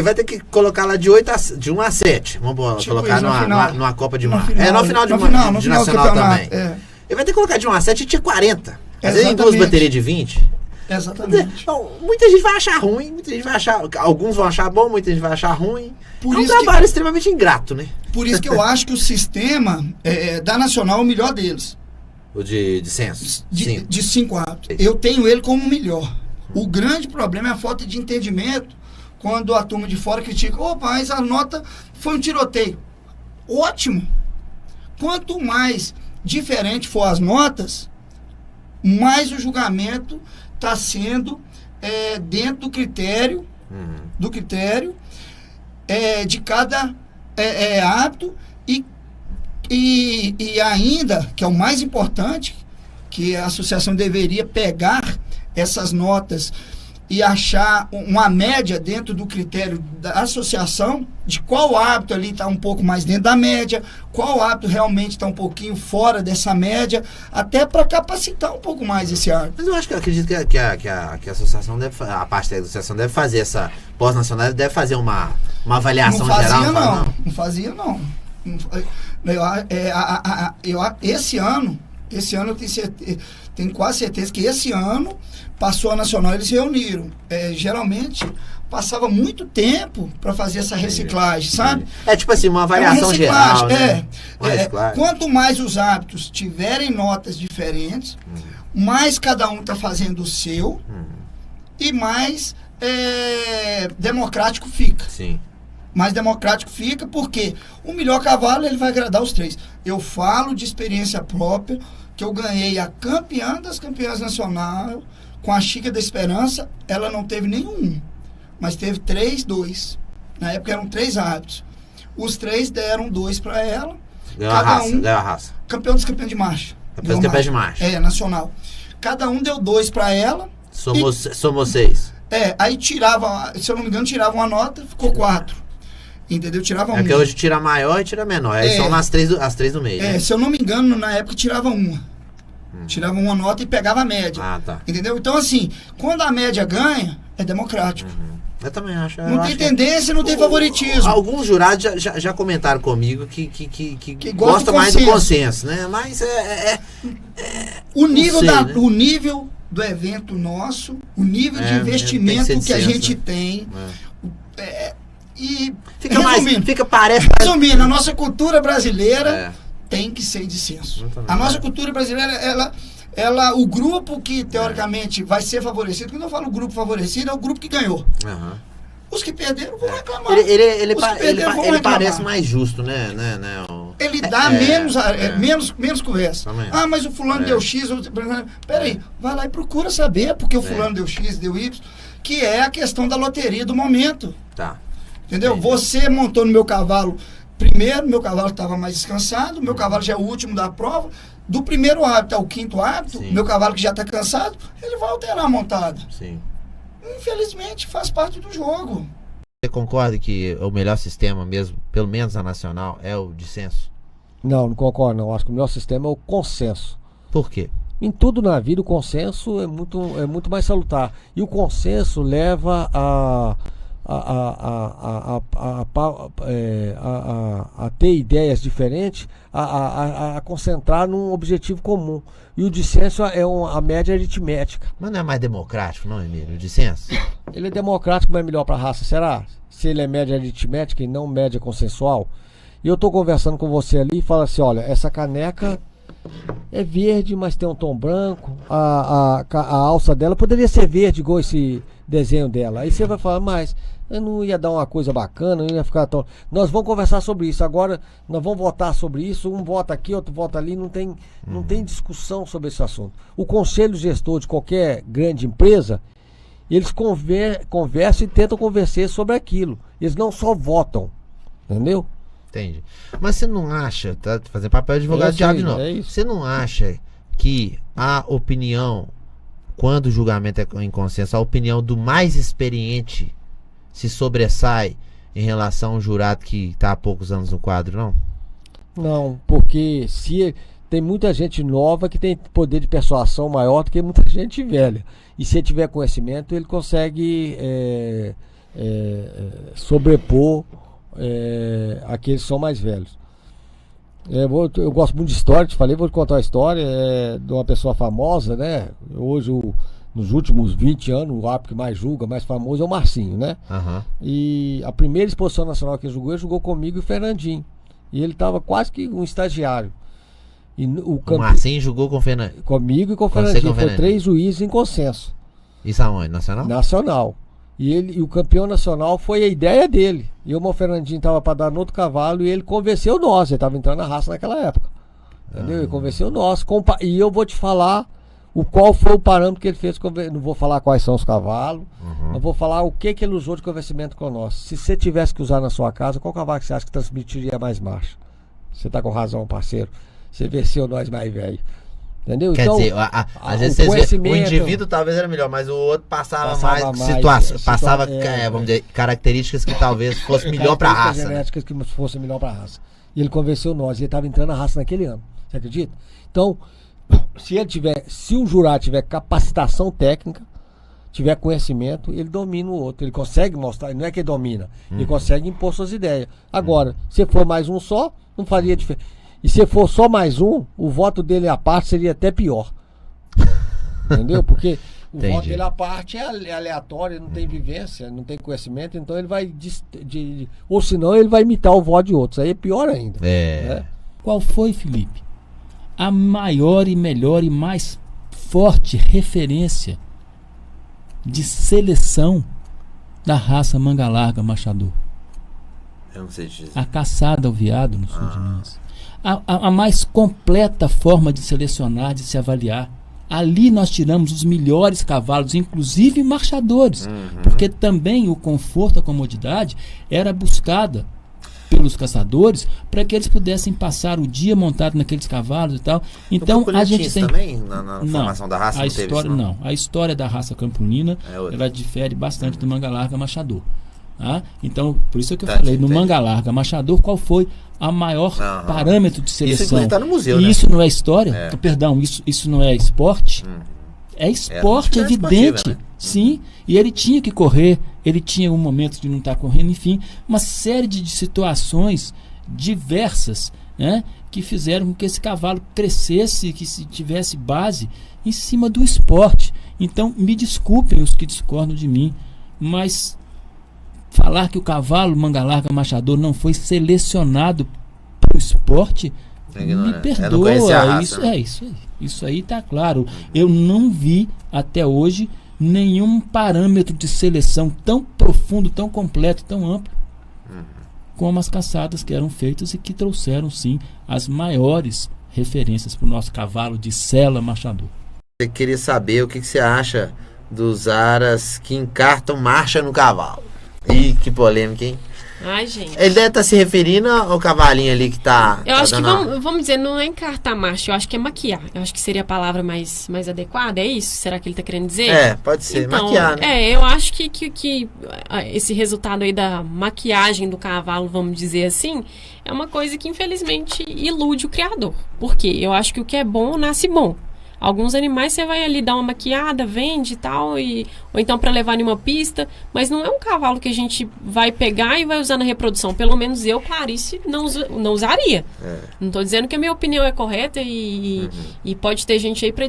vai ter que colocar lá de 1 a 7. Vamos colocar isso, no final. numa Copa de No Mar. final, No final de no final do Nacional campeonato, também. é. Ele vai ter que colocar de 1 a 7 e tinha 40. Às vezes em duas Exatamente. baterias de 20. Exatamente. Então, muita gente vai achar ruim, muita gente vai achar. Alguns vão achar bom, muita gente vai achar ruim. Por É um isso que- trabalho extremamente ingrato, né? Por isso que eu acho que o sistema da Nacional é o melhor deles. O de censo. Sim. De 5 árbitros. Eu tenho ele como o melhor. O grande problema é a falta de entendimento quando a turma de fora critica. Opa, mas a nota foi um tiroteio. Ótimo. Quanto mais diferente for as notas, mais o julgamento está sendo dentro do critério, de cada árbitro e ainda, que é o mais importante, que a associação deveria pegar essas notas e achar uma média dentro do critério da associação, de qual árbitro ali está um pouco mais dentro da média, qual árbitro realmente está um pouquinho fora dessa média, até para capacitar um pouco mais esse árbitro. Mas eu acho que eu acredito que a associação a parte da associação deve fazer essa pós-nacional, deve fazer uma avaliação geral. Não fazia não. Esse ano eu tenho quase certeza que esse ano passou a Nacional, eles se reuniram. Geralmente passava muito tempo para fazer essa reciclagem, sabe? É tipo assim, uma avaliação geral, né? Quanto mais os árbitros tiverem notas diferentes, mais cada um está fazendo o seu e mais democrático fica. Sim. Mais democrático fica, porque o melhor cavalo ele vai agradar os três. Eu falo de experiência própria, que eu ganhei a campeã das campeãs nacional com a Chica da Esperança. Ela não teve nenhum, mas teve 2. Na época eram 3 árbitros. Os 3 deram 2 para ela. Deu a raça. Campeão dos campeões de marcha. Campeão dos campeões de marcha. Nacional. Cada um deu 2 para ela. Somou 6. Aí tirava, se eu não me engano, tirava uma nota, ficou 4. Entendeu? Tirava porque hoje tira maior e tira menor. Aí são as três do meio. Né? Se eu não me engano, na época tirava uma. Tirava uma nota e pegava a média. Ah, tá. Entendeu? Então, assim, quando a média ganha, é democrático. Eu também acho. Não tem tendência, não tem favoritismo. Alguns jurados já comentaram comigo que gostam mais do consenso, né? Mas o nível, sei, né? O nível do evento nosso, o nível de investimento que a gente tem. E resumindo, a nossa cultura brasileira tem que ser de senso. A nossa cultura brasileira, o grupo que teoricamente vai ser favorecido, quando eu falo grupo favorecido, é o grupo que ganhou. Os que perderam vão reclamar. Ele parece mais justo, né? Ele dá menos conversa. Ah, mas o fulano deu X. Peraí, vai lá e procura saber porque o fulano deu X, deu Y, que é a questão da loteria do momento. Tá. Entendeu? Você montou no meu cavalo primeiro, meu cavalo estava mais descansado, meu cavalo já é o último da prova. Do primeiro hábito ao quinto hábito, meu cavalo que já está cansado, ele vai alterar a montada. Sim. Infelizmente, faz parte do jogo. Você concorda que o melhor sistema mesmo, pelo menos a nacional, é o de censo? Não concordo não. Acho que o melhor sistema é o consenso. Por quê? Em tudo na vida o consenso é muito mais salutar. E o consenso leva a ter ideias diferentes, a concentrar num objetivo comum. E o dissenso é a média aritmética. Mas não é mais democrático, não, Emílio? O dissenso? Ele é democrático, mas é melhor para a raça, será? Se ele é média aritmética e não média consensual. E eu estou conversando com você ali e falo assim, olha, essa caneca é verde, mas tem um tom branco. A alça dela poderia ser verde, igual esse desenho dela. Aí você vai falar, mas eu não ia dar uma coisa bacana, não ia ficar tão... Nós vamos conversar sobre isso. Agora nós vamos votar sobre isso. Um vota aqui, outro vota ali. Não tem discussão sobre esse assunto. O conselho gestor de qualquer grande empresa, eles conversam e tentam conversar sobre aquilo. Eles não só votam, entendeu? Entendi. Mas você não acha, tá fazendo papel de advogado de diabo de novo, você não acha que a opinião, quando o julgamento é em consenso, a opinião do mais experiente se sobressai em relação a um jurado que está há poucos anos no quadro, não? Não, porque tem muita gente nova que tem poder de persuasão maior do que muita gente velha. E se ele tiver conhecimento, ele consegue sobrepor aqueles que são mais velhos. Eu gosto muito de história, te falei, vou te contar uma história de uma pessoa famosa, né? Hoje, nos últimos 20 anos, o árbitro que mais julga, mais famoso é o Marcinho, né? Uhum. E a primeira exposição nacional que ele jogou comigo e o Fernandinho. E ele estava quase que um estagiário. E o Marcinho jogou com o Fernandinho? Comigo e com o Fernandinho. Foi 3 juízes em consenso. Isso aonde? Nacional? Nacional. E o campeão nacional foi a ideia dele. E o Fernandinho estava para dar no outro cavalo e ele convenceu nós. Ele estava entrando na raça naquela época. Entendeu? Ele convenceu nós. E eu vou te falar qual foi o parâmetro que ele fez. Não vou falar quais são os cavalos. Mas vou falar o que ele usou de convencimento com nós. Se você tivesse que usar na sua casa, qual cavalo que você acha que transmitiria mais marcha? Você está com razão, parceiro. Você venceu nós mais velho. Entendeu? Quer dizer, às vezes o indivíduo talvez era melhor, mas o outro passava mais situações, vamos dizer, características que talvez fosse melhor para a raça. Genéticas que fosse melhor para a raça. E ele convenceu nós, e ele estava entrando na raça naquele ano. Você acredita? Então, se um jurado tiver capacitação técnica, tiver conhecimento, ele domina o outro. Ele consegue mostrar, não é que ele domina, ele consegue impor suas ideias. Agora, se for mais um só, não faria diferença. E se for só mais um, o voto dele à parte seria até pior. Entendeu? Porque o voto dele à parte é aleatório, não tem vivência, não tem conhecimento, então ele vai... ou senão ele vai imitar o voto de outros. Aí é pior ainda. Né? Qual foi, Felipe, a maior e melhor e mais forte referência de seleção da raça manga larga machador? Eu não sei dizer. A caçada ao veado no sul de Minas. A mais completa forma de selecionar, de se avaliar. Ali nós tiramos os melhores cavalos, inclusive marchadores, porque também o conforto, a comodidade era buscada pelos caçadores para que eles pudessem passar o dia montado naqueles cavalos e tal. Então a gente tem também na formação da raça, a história não. A história da raça campolina ela difere bastante do manga larga machador. Então, por isso que eu falei, no manga larga machador, qual foi a maior parâmetro de seleção? Isso tá no museu, e né? Isso não é história? Perdão, isso não é esporte? É esporte, evidente. Né? Sim, e ele tinha que correr, ele tinha um momento de não estar correndo, enfim, uma série de situações diversas, né, que fizeram com que esse cavalo crescesse, que se tivesse base em cima do esporte. Então, me desculpem os que discordam de mim, mas falar que o cavalo manga larga machador não foi selecionado para o esporte, me perdoa. Isso aí tá claro. Eu não vi até hoje nenhum parâmetro de seleção tão profundo, tão completo, tão amplo como as caçadas que eram feitas e que trouxeram sim as maiores referências para o nosso cavalo de sela machador. Eu queria saber o que você acha dos aras que encartam marcha no cavalo. Ih, que polêmica, hein? Ai, gente. Ele deve estar se referindo ao cavalinho ali que tá... Eu acho que, vamos dizer, não é encartar marcha, eu acho que é maquiar. Eu acho que seria a palavra mais adequada, é isso? Será que ele tá querendo dizer? Pode ser, então, maquiar, né? Eu acho que esse resultado aí da maquiagem do cavalo, vamos dizer assim, é uma coisa que infelizmente ilude o criador. Por quê? Eu acho que o que é bom nasce bom. Alguns animais você vai ali dar uma maquiada, vende e tal, ou então para levar em uma pista, mas não é um cavalo que a gente vai pegar e vai usar na reprodução. Pelo menos eu, Clarice, não usaria. Não tô dizendo que a minha opinião é correta e pode ter gente aí para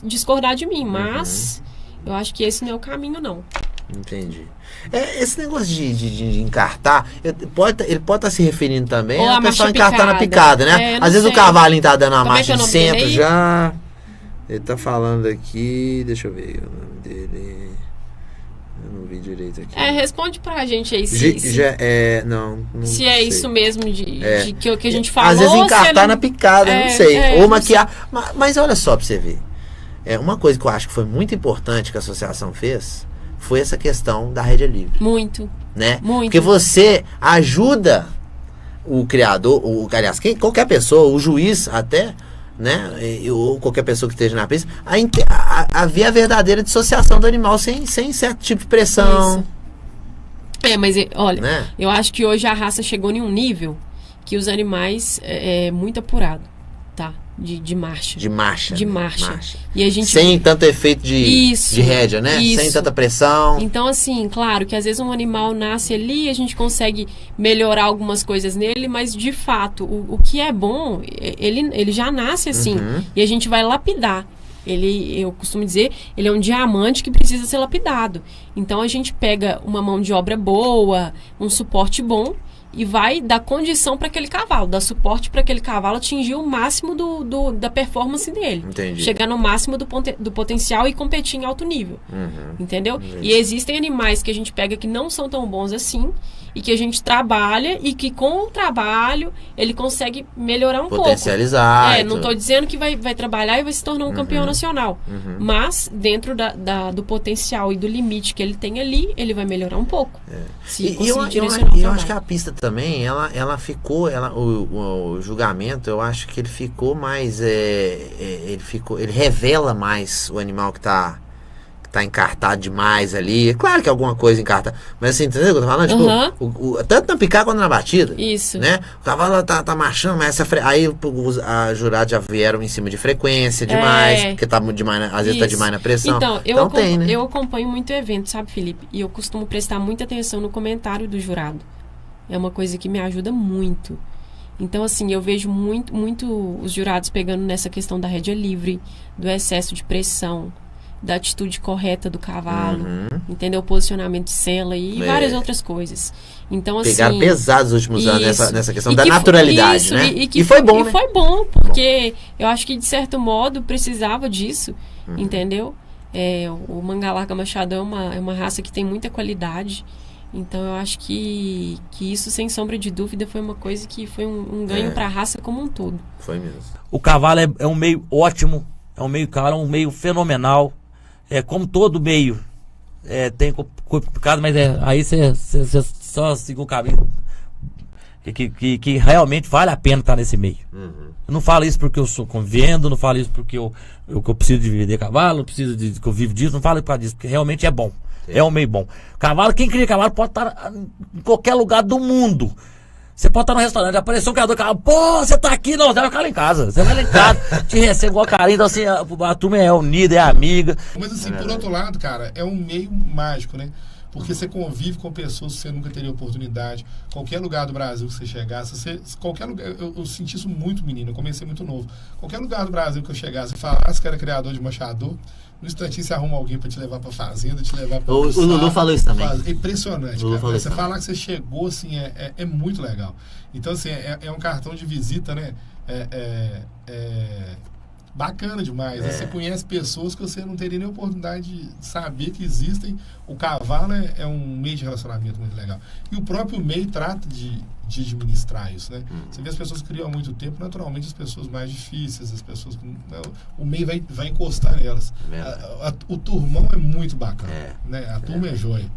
discordar de mim, mas eu acho que esse não é o caminho, não. Entendi. Esse negócio de encartar, ele pode estar se referindo também Ou ao a pessoal marcha encartar na picada, né? não Às vezes sei. o cavalinho tá dando uma Como é que marcha é o de nome dele centro aí? já. Ele tá falando aqui, deixa eu ver o nome dele. Eu não vi direito aqui. Responde pra gente aí não se sei. é isso mesmo de que a gente falou. Às vezes ou se encartar ele- na picada, não sei. Ou não maquiar. Mas olha só pra você ver. Uma coisa que eu acho que foi muito importante que a associação fez foi essa questão da rédea livre, Muito. né? Muito. Porque você ajuda o criador, aliás, qualquer pessoa, o juiz até, né? Ou qualquer pessoa que esteja na pista, a ver a verdadeira dissociação do animal sem certo tipo de pressão. Isso. Mas olha, Né? eu acho que hoje a raça chegou em um nível que os animais é muito apurado, tá? De marcha. De marcha. De né? marcha. E a gente Sem tanto efeito de rédea, né? isso. Sem tanta pressão. Então, assim, claro que às vezes um animal nasce ali, a gente consegue melhorar algumas coisas nele, mas de fato, o que é bom, ele já nasce assim. E a gente vai lapidar. Eu costumo dizer, ele é um diamante que precisa ser lapidado. Então a gente pega uma mão de obra boa, um suporte bom, e vai dar condição para aquele cavalo, dar suporte para aquele cavalo atingir o máximo da performance dele. Entendi. Chegar no máximo do potencial e competir em alto nível. Entendeu? E existem animais que a gente pega que não são tão bons assim, e que a gente trabalha, e que com o trabalho ele consegue melhorar um Potencializar. pouco. Não estou dizendo que vai trabalhar e vai se tornar um campeão nacional. Mas dentro do potencial e do limite que ele tem ali, ele vai melhorar um pouco. Se conseguir direcionar o eu acho que trabalho. a pista também, ela ficou, o julgamento, eu acho que ele ficou mais, ele revela mais o animal que tá encartado demais ali. É claro que alguma coisa encarta, mas assim, entendeu o que eu tô falando? Tipo, tanto na picada quanto na batida. Isso. Né? O cavalo tá marchando, mas aí os jurados já vieram em cima de frequência demais, porque tá demais, às vezes tá demais na pressão. Então, tem, né? eu acompanho muito evento, sabe, Felipe? E eu costumo prestar muita atenção no comentário do jurado. É uma coisa que me ajuda muito. Então, assim, eu vejo muito os jurados pegando nessa questão da rédea livre, do excesso de pressão, da atitude correta do cavalo, entendeu? O posicionamento de sela e várias outras coisas. Então, assim... Pegaram pesados os últimos anos nessa questão E da que naturalidade, isso, né? E foi bom, e né? foi bom, porque eu acho que, de certo modo, precisava disso, entendeu? O Manga-Larga Machadão é uma raça que tem muita qualidade. Então, eu acho que isso, sem sombra de dúvida, foi uma coisa que foi um ganho para a raça como um todo. Foi mesmo. O cavalo é um meio ótimo, é um meio caro, um meio fenomenal. Como todo meio tem complicado, mas aí você só seguir o caminho que realmente vale a pena estar nesse meio. Eu não falo isso porque eu sou convivendo, não falo isso porque eu preciso de vender cavalo, preciso que eu vivo disso, não falo por causa disso, porque realmente é bom. É um meio bom. Cavalo, quem cria cavalo pode estar em qualquer lugar do mundo. Você pode estar no restaurante, apareceu um criador de cavalo, pô, você tá aqui, não, você vai ficar lá em casa. Você vai lá em casa, te recebe igual carinho, então assim, a turma é unida, é amiga. Mas assim, por outro lado, cara, é um meio mágico, né? Porque você convive com pessoas que você nunca teria oportunidade. Qualquer lugar do Brasil que você chegasse, qualquer lugar, eu senti isso muito, menino, eu comecei muito novo. Qualquer lugar do Brasil que eu chegasse e falasse que era criador de machador, no instantinho você arruma alguém pra te levar pra fazenda, te levar pra... O Lulu falou isso também. É impressionante, Lulu cara. Você também. falar que você chegou, assim, é muito legal. Então, assim, é um cartão de visita, né? Bacana demais. Né? Você conhece pessoas que você não teria nem oportunidade de saber que existem. O cavalo é um meio de relacionamento muito legal. E o próprio meio trata de administrar isso, né? Você vê as pessoas que criam há muito tempo, naturalmente as pessoas mais difíceis, as pessoas que... o meio vai encostar nelas. O turmão é muito bacana. Né? A turma é joia.